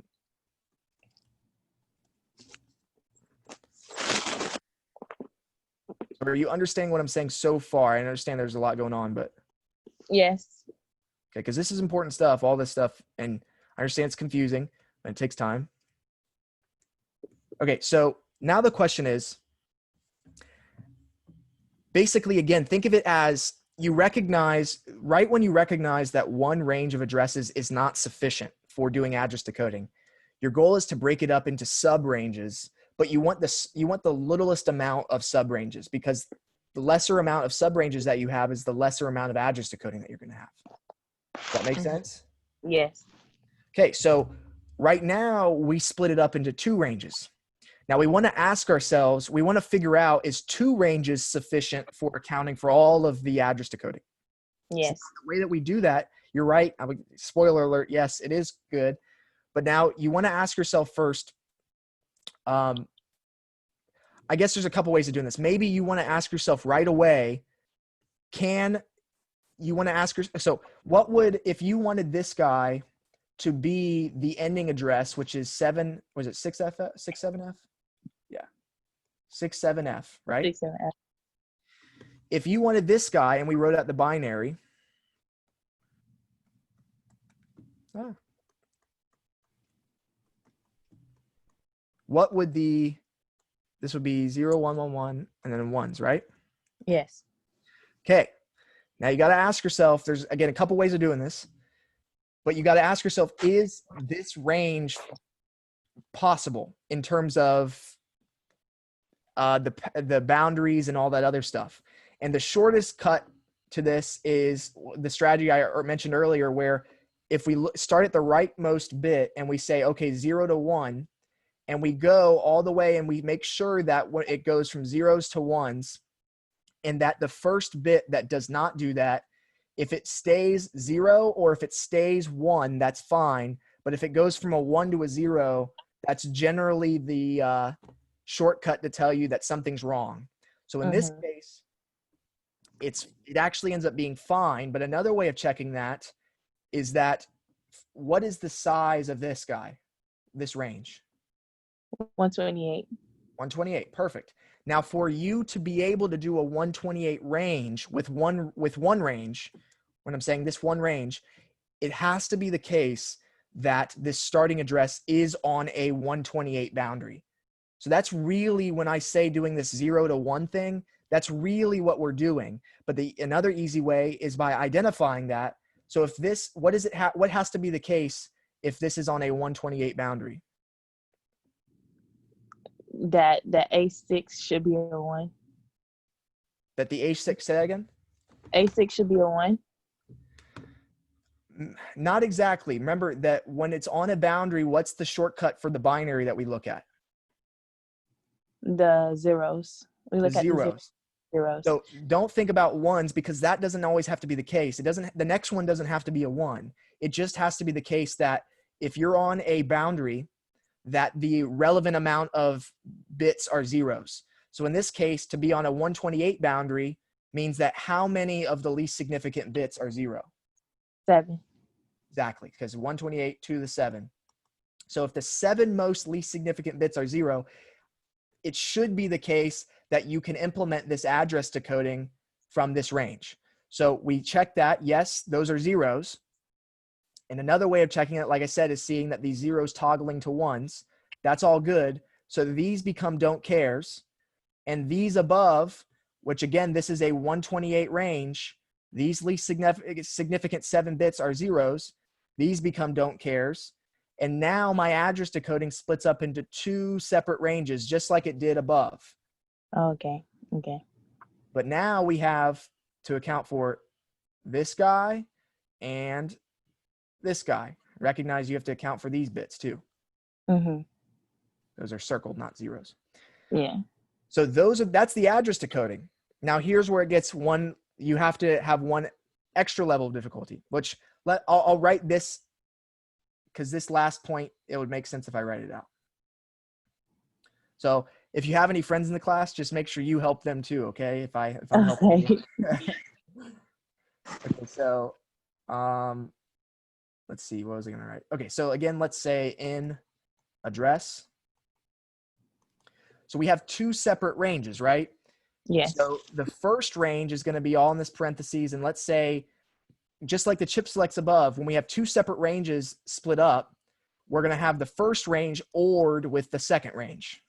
you understanding what I'm saying so far? I understand there's a lot going on, but. Yes. Okay, because this is important stuff, all this stuff, and I understand it's confusing and it takes time. Okay, so now the question is, basically, again, think of it as you recognize, right when you recognize that one range of addresses is not sufficient for doing address decoding, your goal is to break it up into sub-ranges, but you want the littlest amount of sub-ranges, because the lesser amount of sub-ranges that you have is the lesser amount of address decoding that you're going to have. Does that make sense? Yes. Okay, so right now we split it up into two ranges. Now we want to ask ourselves, we want to figure out, is two ranges sufficient for accounting for all of the address decoding? Yes. So the way that we do that, you're right. Spoiler alert. Yes, it is good. But now you want to ask yourself first, I guess there's a couple ways of doing this. Maybe you want to ask yourself right away, so what would, if you wanted this guy to be the ending address, which is 6F? Yeah. 67F, right? 67F. If you wanted this guy and we wrote out the binary, what would this would be 0, 1, 1, 1, and then ones, right? Yes. Okay. Now you got to ask yourself, there's again a couple ways of doing this, but you got to ask yourself, is this range possible in terms of the boundaries and all that other stuff? And the shortest cut to this is the strategy I mentioned earlier, where if we start at the rightmost bit and we say, okay, 0 to 1, and we go all the way and we make sure that it goes from zeros to ones, and that the first bit that does not do that, if it stays 0 or if it stays 1, that's fine. But if it goes from a 1 to a 0, that's generally the shortcut to tell you that something's wrong. So in this case, it actually ends up being fine. But another way of checking that is that, what is the size of this guy, this range? 128. 128, perfect. Now for you to be able to do a 128 range with one range, when I'm saying this one range, it has to be the case that this starting address is on a 128 boundary. So that's really, when I say doing this 0 to 1 thing, that's really what we're doing. But another easy way is by identifying that. So if this, what has to be the case if this is on a 128 boundary? That A6 should be a 1. That the A6, say that again? A6 should be a 1. Not exactly. Remember that when it's on a boundary, what's the shortcut for the binary that we look at? The zeros. We look The at zeros. the zeros. So don't think about ones, because that doesn't always have to be the case. The next one doesn't have to be a 1. It just has to be the case that if you're on a boundary that the relevant amount of bits are zeros. So in this case, to be on a 128 boundary means that how many of the least significant bits are 0? 7. Exactly, because 128 to the 7. So if the 7 most least significant bits are 0, it should be the case that you can implement this address decoding from this range. So we check that, yes, those are zeros. And another way of checking it, like I said, is seeing that these zeros toggling to ones. That's all good. So these become don't cares. And these above, which again, this is a 128 range, these least significant 7 bits are zeros. These become don't cares. And now my address decoding splits up into 2 separate ranges, just like it did above. Okay. Okay. But now we have to account for this guy and this guy. Recognize you have to account for these bits too. Mm-hmm. Those are circled, not zeros. Yeah. So that's the address decoding. Now here's where it gets one. You have to have one extra level of difficulty, which I'll write this because this last point, it would make sense if I write it out. So if you have any friends in the class, just make sure you help them too. Okay. If I'm helping you. Okay. So, let's see, what was I going to write? Okay. So again, let's say in address. So we have 2 separate ranges, right? Yes. So the first range is going to be all in this parentheses. And let's say, just like the chip selects above, when we have 2 separate ranges split up, we're going to have the first range ORed with the second range.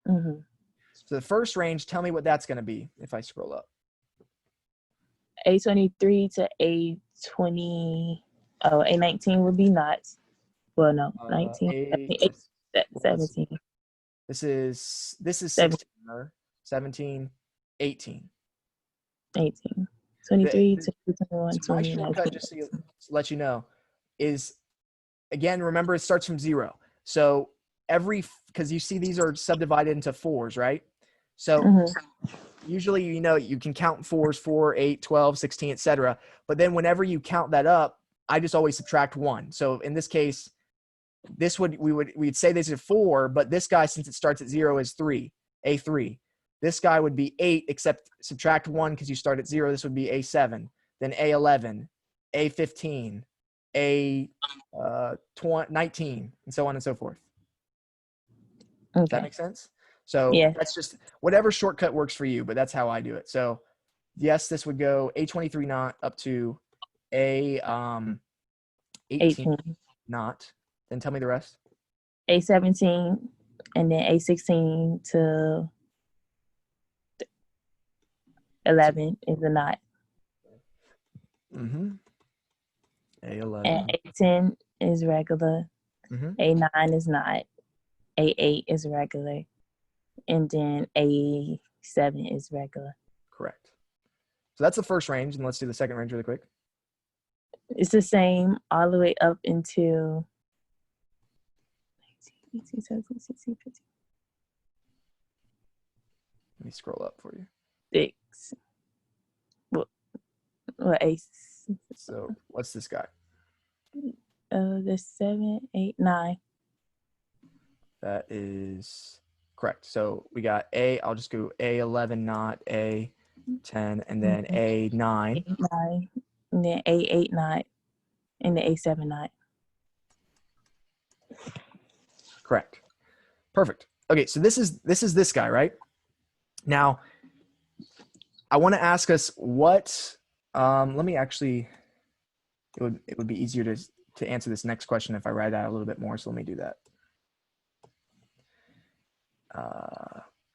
Mm-hmm. So the first range, tell me what that's going to be if I scroll up. A23 to A20. Oh, A19 would be not. Well, no, 19. 17. This is 17. 16, 17, 18. 18. 23 to 21, So my 20, shortcut, 19. just to let you know, is, again, remember it starts from 0. So because you see these are subdivided into 4s, right? So usually, you can count 4s, 4, 8, 12, 16, etc. But then whenever you count that up, I just always subtract 1. So in this case, we'd say this is 4, but this guy, since it starts at 0, is 3, A3. This guy would be 8, except subtract 1 because you start at 0. This would be A7, then A11, A15, A19, and so on and so forth. Does that make sense? So yeah. That's just whatever shortcut works for you, but that's how I do it. So yes, this would go A23 not up to A18 not. Then tell me the rest. A17 and then A16 to 11 is a not. Mm-hmm. A11. And A10 is regular. Mm-hmm. A9 is not. A8 is regular. And then A7 is regular. Correct. So that's the first range, and let's do the second range really quick. It's the same all the way up until 19, 18, 17, 16, 15. Let me scroll up for you. 6. What A? So what's this guy? The 7, 8, 9. That is correct. So we got I'll just go A11 not, A10, and then A9. 9, and then A8 not, and then A7 not. Correct. Perfect. Okay, so this is this guy, right? Now, I want to ask us what. Let me actually. It would be easier to answer this next question if I write out a little bit more. So let me do that.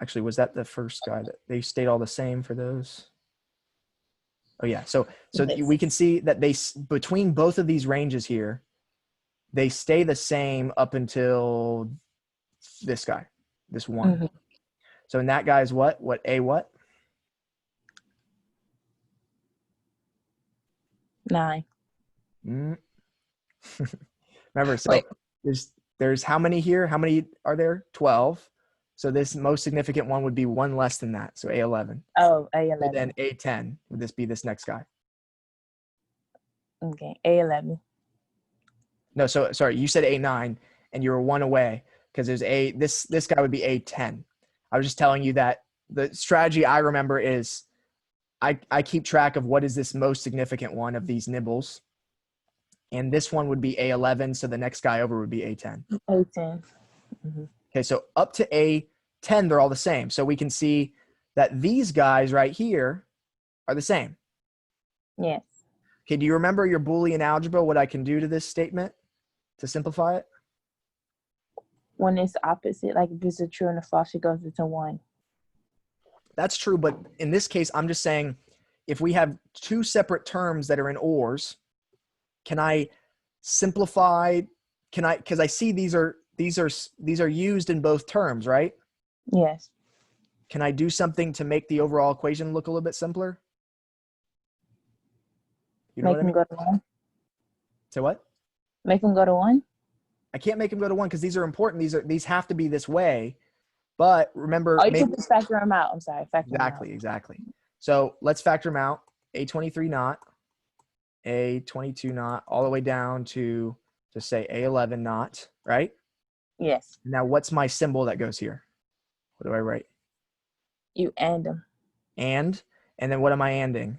Actually, was that the first guy that they stayed all the same for those? Oh yeah. So we can see that between both of these ranges here, they stay the same up until this guy, this one. Mm-hmm. So in that guy is what? What? 9. Remember, so there's how many here? How many are there? 12. So this most significant one would be one less than that. So A11. Oh, A11. And then A10 would this be this next guy? Okay, A11. No, so sorry, you said A9 and you were 1 away because there's this guy would be A10. I was just telling you that the strategy I remember is I keep track of what is this most significant one of these nibbles. And this one would be A11, so the next guy over would be A10. A10. Okay, so up to A10, they're all the same. So we can see that these guys right here are the same. Yes. Okay, do you remember your Boolean algebra, what I can do to this statement to simplify it? When it's opposite, like if it's a true and a false, it goes into 1. That's true, but in this case, I'm just saying if we have two separate terms that are in ORs, can I simplify? Because I see these are used in both terms, right? Yes. Can I do something to make the overall equation look a little bit simpler? You know Make what I them mean? go to 1. Say what? Make them go to 1. I can't make them go to 1 because these are important. These have to be this way. But remember, Oh, you maybe, can just factor them out. I'm sorry. Factor them out. exactly. So let's factor them out. A23 not, A22 not, all the way down to just say A11 not, right? Yes. Now, what's my symbol that goes here? What do I write? You and them. And then what am I anding?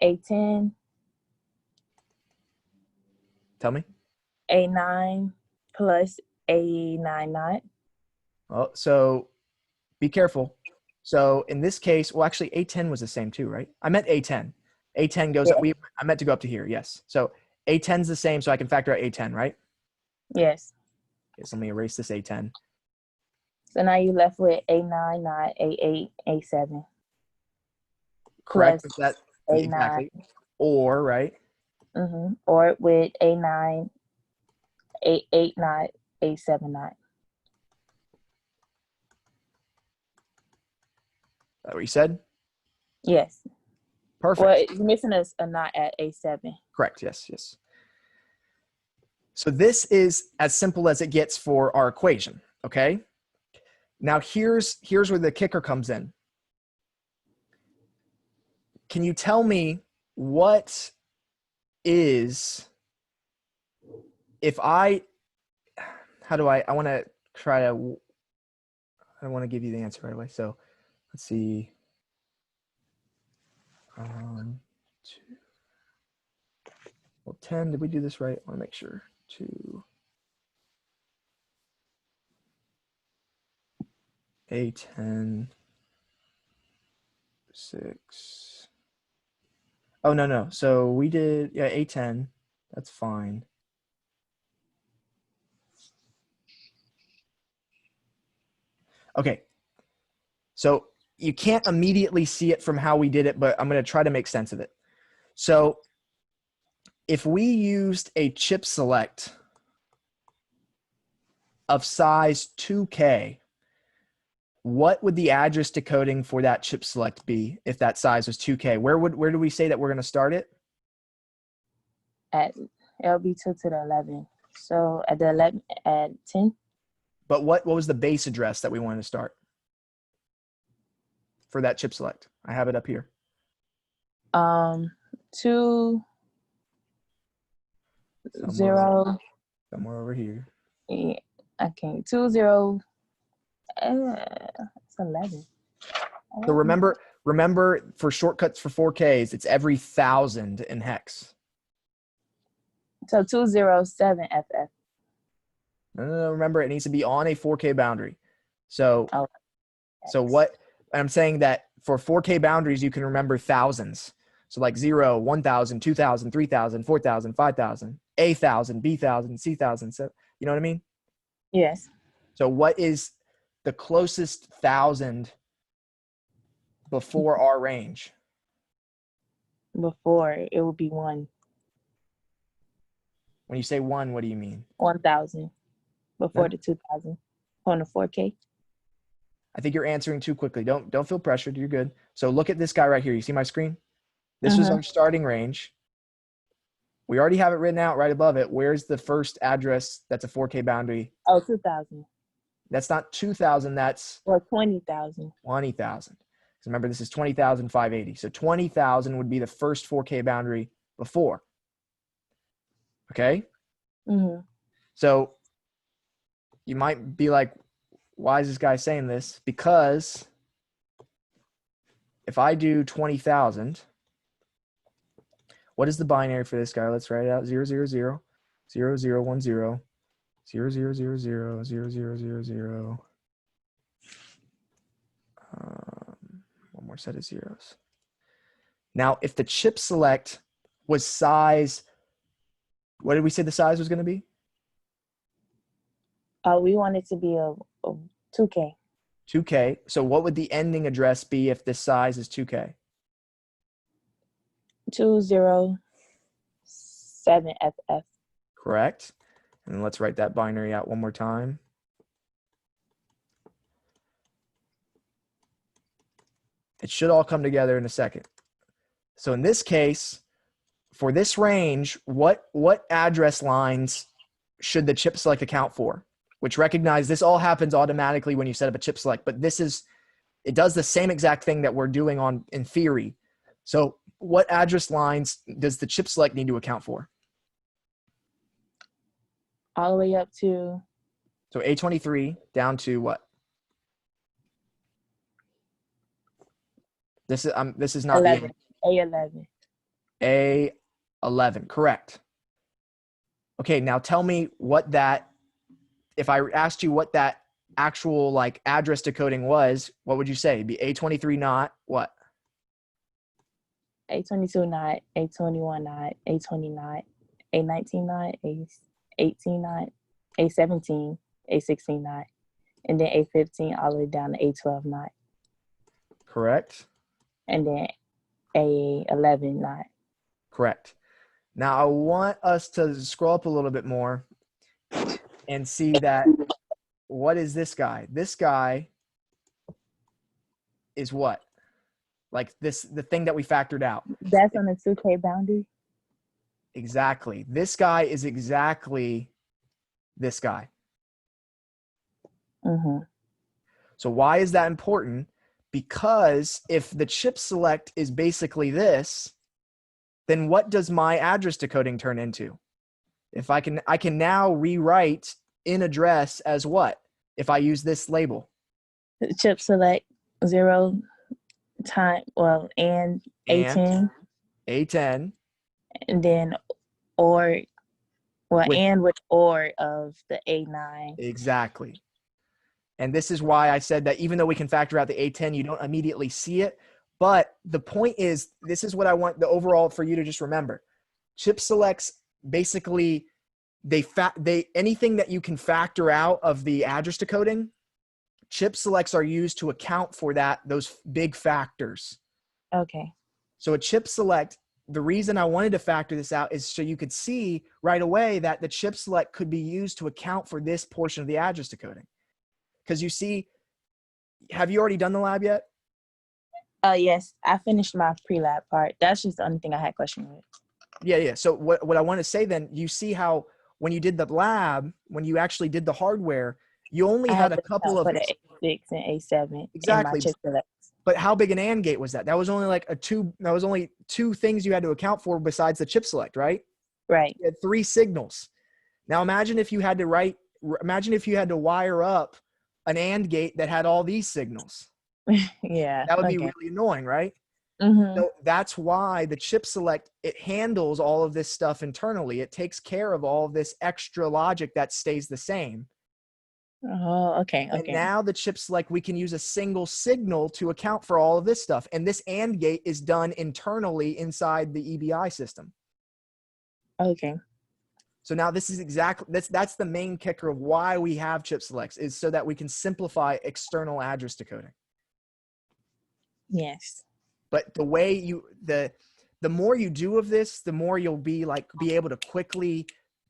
A10, Tell me. A9 plus A9 not. Oh, so be careful. So in this case, well, actually A10 was the same too, right? I meant A10. A10 goes up. Yeah. I meant to go up to here. Yes. So A10 is the same. So I can factor out A10, right? Yes. Okay, so let me erase this A10. So now you're left with A9 not, A8, A7. Correct. Plus That A9. exactly. Or, right? Or with A9, A8 not, A7 not. Is that what you said? Yes. Perfect. Well, you're missing a not at A7. Correct. Yes. Yes. So this is as simple as it gets for our equation. Okay. Now here's where the kicker comes in. Can you tell me what is, if I want to try to, I don't want to give you the answer right away. So let's see. 10, did we do this right? I want to make sure. 2. A10. 6. Oh, no. So we did, yeah, A10. That's fine. Okay. So you can't immediately see it from how we did it, but I'm going to try to make sense of it. So if we used a chip select of size 2K, what would the address decoding for that chip select be if that size was 2K? Where do we say that we're going to start it? It'll be 2 to the 11. So at the 11 at 10. But what was the base address that we wanted to start for that chip select? I have it up here. 2 0. Somewhere over here. Yeah, I can't. 2 0. It's 11. So remember for shortcuts for 4Ks, it's every 1,000 in hex. So 207 FF. No, remember it needs to be on a 4K boundary. So, Oh, so what I'm saying that for 4K boundaries, you can remember thousands. So like 0, 1,000, 2,000, 3,000, 4,000, 5,000, A 1,000, B 1,000, C 1,000. So you know what I mean? Yes. So what is the closest 1,000 before our range? Before it would be 1. When you say 1, what do you mean? 1,000 before Huh? the 2,000 on the 4K. I think you're answering too quickly. Don't feel pressured. You're good. So look at this guy right here. You see my screen? This was our starting range. We already have it written out right above it. Where's the first address that's a 4K boundary? Oh, 2,000. That's not 2,000. That's Or 20,000. 20,000. So remember, this is 20,580. So 20,000 would be the first 4K boundary before. Okay? Mm-hmm. So you might be like, why is this guy saying this? Because if I do 20,000, what is the binary for this guy? Let's write it out. 0, 0, 0, 0, 0, 1, 0, 0, 0, 0, 0, 0, 0, 0, 0. One more set of zeros. Now, if the chip select was size, what did we say the size was going to be? We want it to be a 2K. 2K. So what would the ending address be if this size is 2K? 207FF. Correct. And let's write that binary out one more time. It should all come together in a second. So in this case, for this range, what address lines should the chip select account for? Which recognize this all happens automatically when you set up a chip select, but it does the same exact thing that we're doing in theory. So what address lines does the chip select need to account for? All the way up to. So A23 down to what? This is not 11. A11. A11, correct. Okay, now tell me if I asked you what that actual like address decoding was, what would you say? It'd be A23 not what? A22 not, A21 not, A20 not, A19 not, A18 not, A17, A16 not, and then A15 all the way down to A12 not. Correct. And then A11 not. Correct. Now I want us to scroll up a little bit more and see that what is this guy? This guy is what? Like the thing that we factored out. That's on the 2K boundary? Exactly. This guy is exactly this guy. Mm-hmm. So why is that important? Because if the chip select is basically this, then what does my address decoding turn into? If I can now rewrite in address as what? If I use this label. Chip select 0 time, and A10. A10. And then or with or of the A9. Exactly. And this is why I said that even though we can factor out the A10, you don't immediately see it. But the point is, this is what I want the overall for you to just remember. Chip selects basically, anything that you can factor out of the address decoding, chip selects are used to account for those big factors. Okay. So a chip select, the reason I wanted to factor this out is so you could see right away that the chip select could be used to account for this portion of the address decoding. Because you see, have you already done the lab yet? Yes, I finished my pre-lab part. That's just the only thing I had question with. Yeah. So what I want to say then, you see how when you did the lab, when you actually did the hardware, you only had a couple of for the A6 and A7 exactly. in my chip select. But how big an AND gate was that? That was only only two things you had to account for besides the chip select, right? Right. You had 3 signals. Now imagine if you had to wire up an AND gate that had all these signals. Yeah. That would be really annoying, right? Mm-hmm. So that's why the chip select, it handles all of this stuff internally. It takes care of all of this extra logic that stays the same. Oh, okay. And now the chip select, we can use a single signal to account for all of this stuff. And this AND gate is done internally inside the EBI system. Okay. So now this is that's the main kicker of why we have chip selects, is so that we can simplify external address decoding. Yes. But the way the more you do of this, the more you'll be able to quickly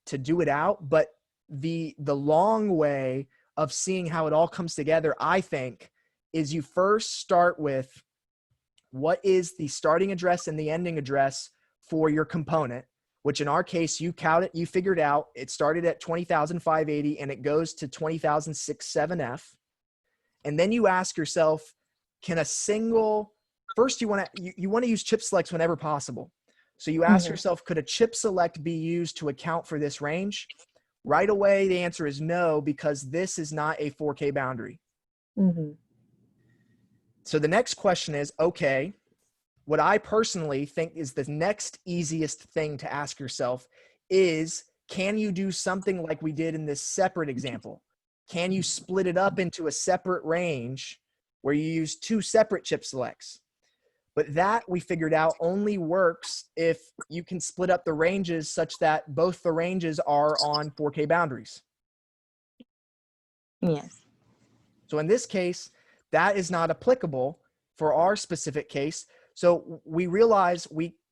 to do it out. But the long way of seeing how it all comes together, I think, is you first start with what is the starting address and the ending address for your component, which in our case, you figured out it started at 20,580 and it goes to 20,067F. And then you ask yourself, first you want to use chip selects whenever possible. So you ask yourself, could a chip select be used to account for this range? Right away, the answer is no, because this is not a 4K boundary. Mm-hmm. So the next question is, okay, what I personally think is the next easiest thing to ask yourself is, can you do something like we did in this separate example? Can you split it up into a separate range where you use 2 separate chip selects? But that, we figured out, only works if you can split up the ranges such that both the ranges are on 4K boundaries. Yes. So in this case, that is not applicable for our specific case. So we realize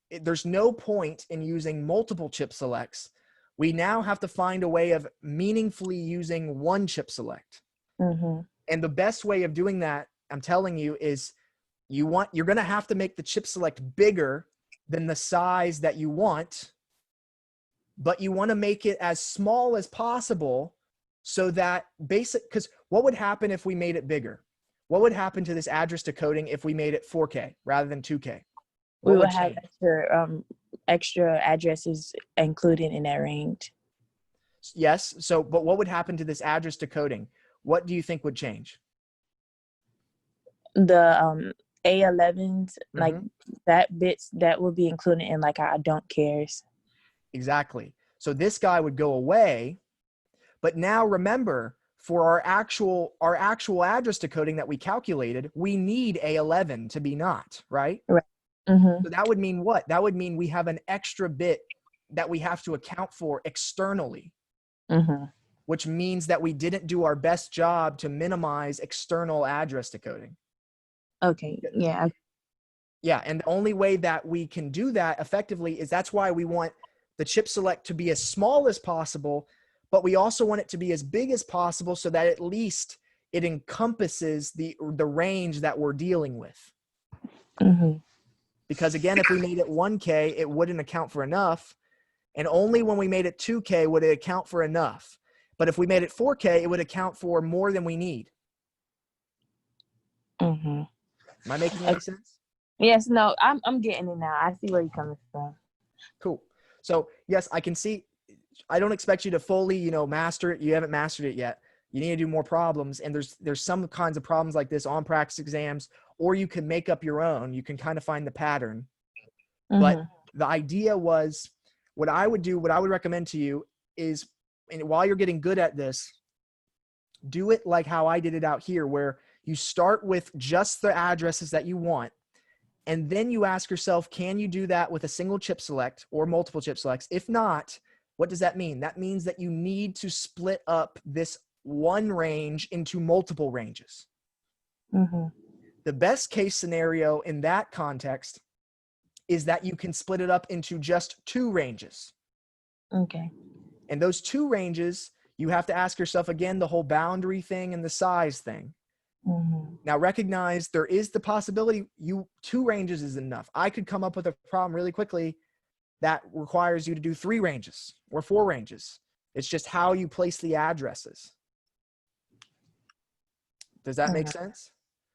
there's no point in using multiple chip selects. We now have to find a way of meaningfully using one chip select. Mm-hmm. And the best way of doing that, I'm telling you, is you're going to have to make the chip select bigger than the size that you want, but you want to make it as small as possible so that because what would happen if we made it bigger? What would happen to this address decoding if we made it 4K rather than 2K? We would have extra addresses included in that range. Yes. So, but what would happen to this address decoding? What do you think would change? The A11s, like that bits that will be included in like our don't cares. Exactly. So this guy would go away, but now remember, for our actual address decoding that we calculated, we need A11 to be not, right? Right. Mm-hmm. So that would mean what? That would mean we have an extra bit that we have to account for externally, which means that we didn't do our best job to minimize external address decoding. Okay. Yeah. Yeah. And the only way that we can do that effectively is that's why we want the chip select to be as small as possible, but we also want it to be as big as possible so that at least it encompasses the range that we're dealing with. Mm-hmm. Because again, if we made it 1K, it wouldn't account for enough. And only when we made it 2K would it account for enough. But if we made it 4K, it would account for more than we need. Mm-hmm. Am I making any sense? Yes, no, I'm getting it now. I see where you're coming from. Cool. So yes, I can see. I don't expect you to fully, master it. You haven't mastered it yet. You need to do more problems. And there's some kinds of problems like this on practice exams, or you can make up your own. You can kind of find the pattern. But the idea was, what I would recommend to you is, and while you're getting good at this, do it like how I did it out here, where you start with just the addresses that you want. And then you ask yourself, can you do that with a single chip select or multiple chip selects? If not, what does that mean? That means that you need to split up this one range into multiple ranges. The best case scenario in that context is that you can split it up into just 2 ranges. Okay. And those 2 ranges, you have to ask yourself again, the whole boundary thing and the size thing. Now recognize there is the possibility 2 ranges is enough. I could come up with a problem really quickly that requires you to do 3 ranges or 4 ranges. It's just how you place the addresses. Does that make sense?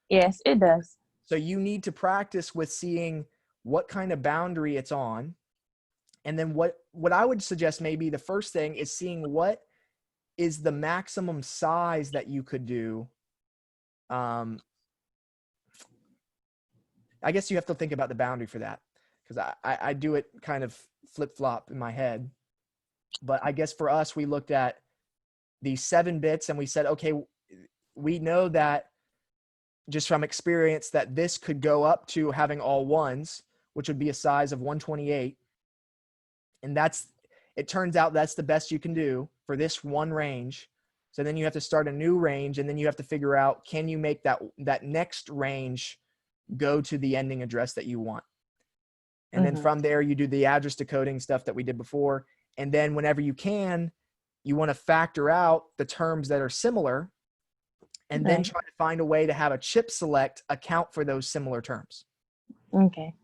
Yes, it does. So you need to practice with seeing what kind of boundary it's on. And then what I would suggest, maybe the first thing is seeing what is the maximum size that you could do. I guess you have to think about the boundary for that, because I do it kind of flip-flop in my head. But I guess for us, we looked at the 7 bits and we said, okay, we know that just from experience that this could go up to having all 1s, which would be a size of 128. And it turns out that's the best you can do for this one range. So then you have to start a new range, and then you have to figure out, can you make that next range go to the ending address that you want? And then from there, you do the address decoding stuff that we did before. And then whenever you can, you want to factor out the terms that are similar, and then try to find a way to have a chip select account for those similar terms. Okay.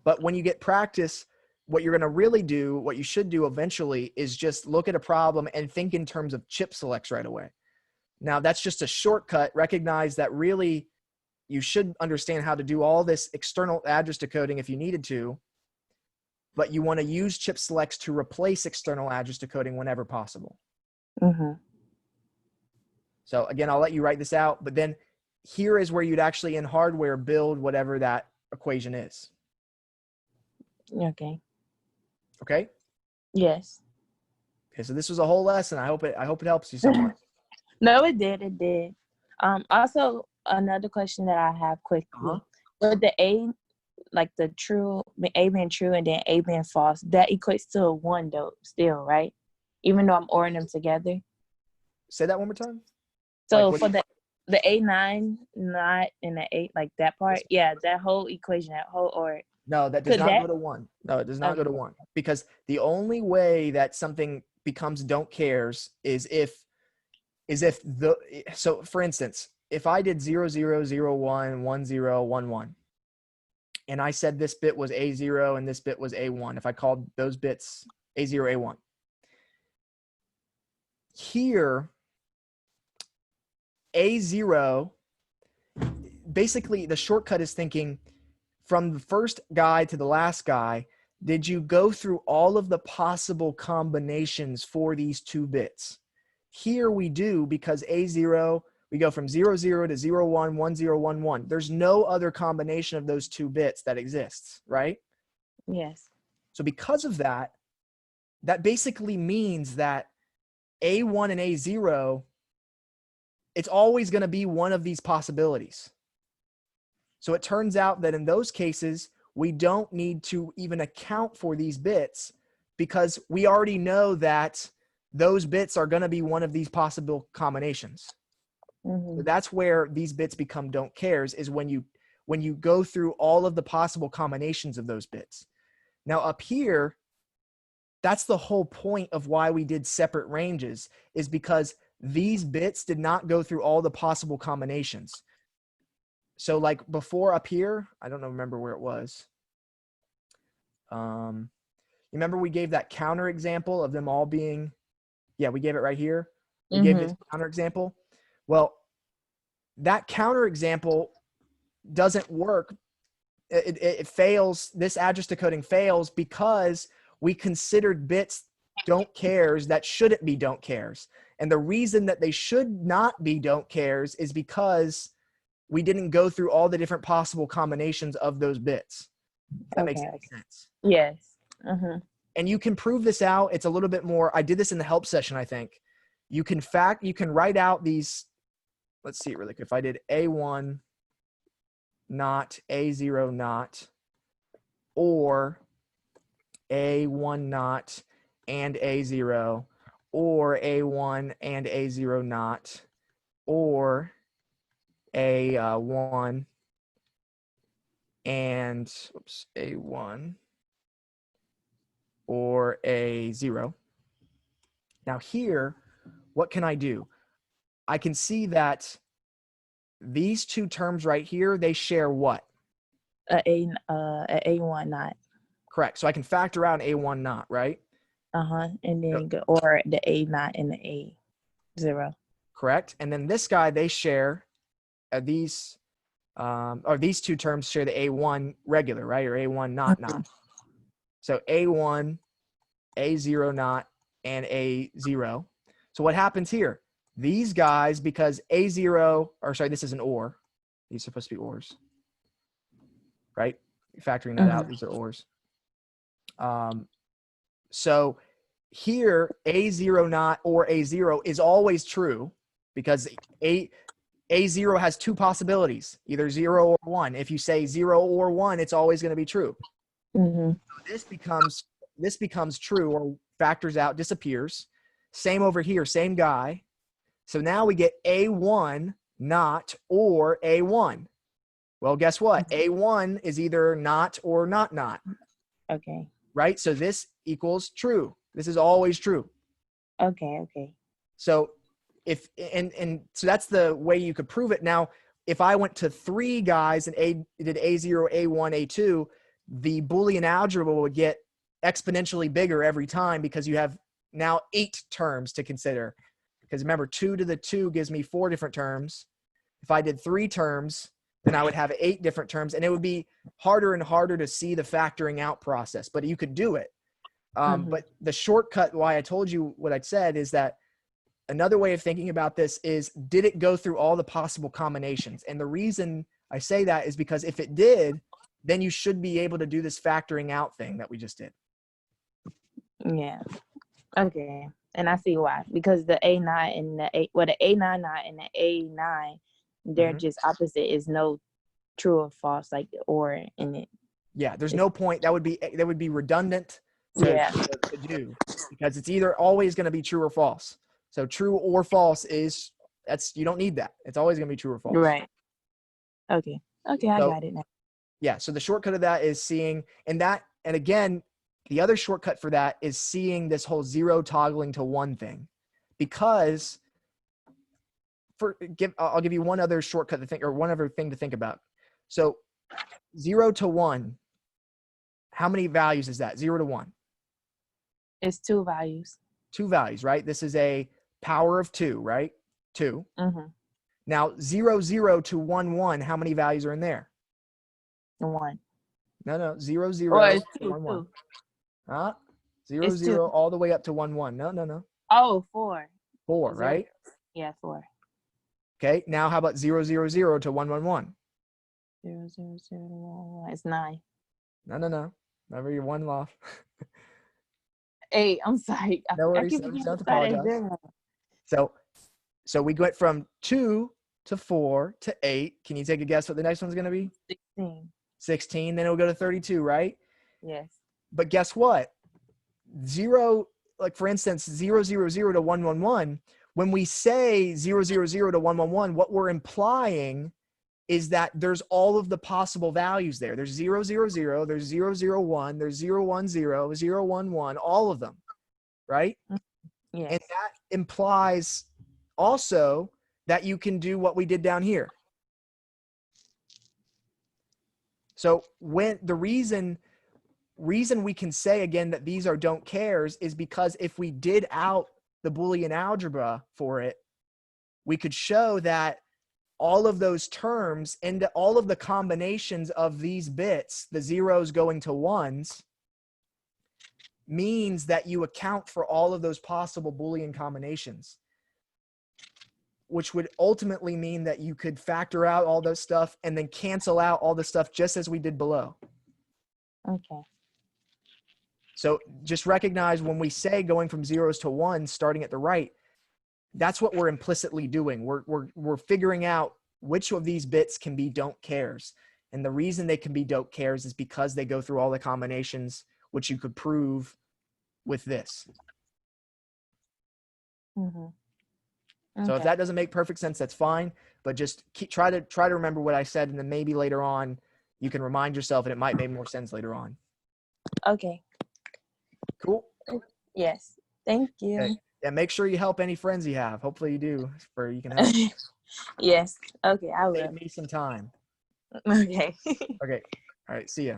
But when you get practice, what you're going to really do, what you should do eventually, is just look at a problem and think in terms of chip selects right away. Now, that's just a shortcut. Recognize that really you should understand how to do all this external address decoding if you needed to. but you want to use chip selects to replace external address decoding whenever possible. Mm-hmm. So again, I'll let you write this out, but then here is where you'd actually in hardware build whatever that equation is. Okay. Okay? Yes. Okay, so this was a whole lesson. I hope it helps you somewhat. No, it did. It did. Also, another question that I have quickly. Uh-huh. With the A, like the true, A being true and then A being false, that equates to a 1 though, still, right? Even though I'm ordering them together. Say that one more time. So Like, for the A9, not in the 8, like that part, yeah, that whole equation, that whole or. No, that does Could not that- go to 1. No, it does not go to Okay. 1. Because the only way that something becomes don't cares is if so for instance, if I did 0, 0, 0, 1, 1, 0, 1, 1, and I said this bit was A0 and this bit was A1, if I called those bits A0, A1. Here, A0, basically the shortcut is thinking from the first guy to the last guy, did you go through all of the possible combinations for these 2 bits? Here we do, because A0, we go from 0, 0 to 0, 1, 1, 0, 1, 1. There's no other combination of those 2 bits that exists, right? Yes. So because of that, that basically means that A1 and A0, it's always going to be one of these possibilities. So it turns out that in those cases, we don't need to even account for these bits because we already know that those bits are going to be one of these possible combinations. Mm-hmm. So that's where these bits become don't cares, is when you go through all of the possible combinations of those bits. Now up here, that's the whole point of why we did separate ranges, is because these bits did not go through all the possible combinations. So like before up here, I don't remember where it was. You remember we gave that counter example of them all being, yeah, we gave it right here. We gave this counter example. Well, that counter example doesn't work. It fails. This address decoding fails because we considered bits don't cares that shouldn't be don't cares. And the reason that they should not be don't cares is because we didn't go through all the different possible combinations of those bits. If that makes any sense. Yes. Mm-hmm. And you can prove this out. It's a little bit more. I did this in the help session, I think. You can write out these. Let's see it really quick. If I did A1 not, A0 not, or A1 not and A0, or A1 and A0 not, or A1 and A1 or A0. Now here, what can I do? I can see that these 2 terms right here, they share what? A A1 not. Correct. So I can factor out an A1 not, right? And then or the A not and the A0. Correct. And then this guy, they share these 2 terms share the A1 regular, right? Or A1 not not. So A1, A0 not, and A0. So what happens here? These guys, because A0, or sorry, this is an OR. These are supposed to be ORs, right? Factoring that out, these are ORs. So here, A0 not or A0 is always true because A0 has 2 possibilities, either 0 or 1. If you say 0 or 1, it's always going to be true. Mm-hmm. So this becomes true or factors out, disappears. Same over here, same guy. So now we get A1 not or A1. Well, guess what? A1 is either not or not not. Okay. Right? So this equals true. This is always true. Okay. So so that's the way you could prove it. Now, if I went to 3 guys and did A0, A1, A2, the Boolean algebra would get exponentially bigger every time because you have now 8 terms to consider. Because remember, 2 to the 2 gives me 4 different terms. If I did 3 terms, then I would have 8 different terms, and it would be harder and harder to see the factoring out process, but you could do it. But the shortcut, why I told you what I said, is that another way of thinking about this is, did it go through all the possible combinations? And the reason I say that is because if it did, then you should be able to do this factoring out thing that we just did. Yeah. Okay. And I see why. Because the A9 and the A99 and the A9, they're just opposite. Is no true or false, like or in it. Yeah, there's no point. That would be redundant to do, because it's either always going to be true or false. So true or false you don't need that. It's always going to be true or false. Right. Okay. Okay, I got it now. Yeah, so the shortcut of that is seeing, and again, the other shortcut for that is seeing this whole 0 toggling to 1 thing, because I'll give you one other shortcut to think, or one other thing to think about. So 0 to 1, how many values is that? 0 to 1. It's 2 values. 2 values, right? This is a power of 2, right? 2. Now 0, 0 to 1, 1, how many values are in there? 1. No, 0, 0 Or it's to 2, 1, 1. 2. Huh? 0, It's 0 2. all the way up to 1, 1. No. Oh, 4. 4, right? Yeah, 4. Okay, now how about 0, 0, 0 to 1, 1, 1? 0, 0, 0 to 1, 1. It's 9. No. Remember your 1 off. 8. I'm sorry. No I worries. keep Don't forgetting apologize. So we went from 2 to 4 to 8. Can you take a guess what the next one's going to be? 16. 16. Then it'll go to 32, right? Yes. But guess what? 0, like for instance, 0, 0, 0 to 1, 1, 1. When we say 0, 0, 0 to 1, 1, 1, what we're implying is that there's all of the possible values there. There's 0, 0, 0, there's 0, 0, 1, there's 0, 1, 0, 0, 1, 1, all of them, right? Yes. And that implies also that you can do what we did down here. So when the reason we can say again that these are don't cares is because if we did out the Boolean algebra for it, we could show that all of those terms and all of the combinations of these bits, the zeros going to ones, means that you account for all of those possible Boolean combinations, which would ultimately mean that you could factor out all those stuff and then cancel out all the stuff just as we did below. Okay. So just recognize when we say going from zeros to ones, starting at the right, that's what we're implicitly doing. We're figuring out which of these bits can be don't cares. And the reason they can be don't cares is because they go through all the combinations, which you could prove with this. So if that doesn't make perfect sense, that's fine. But just try to remember what I said, and then maybe later on you can remind yourself, and it might make more sense later on. Okay. Cool. Yes. Thank you. Okay. Yeah, make sure you help any friends you have. Hopefully you do, for you can help. Yes. Okay, I will. Save me some time. Okay. Okay. All right. See ya.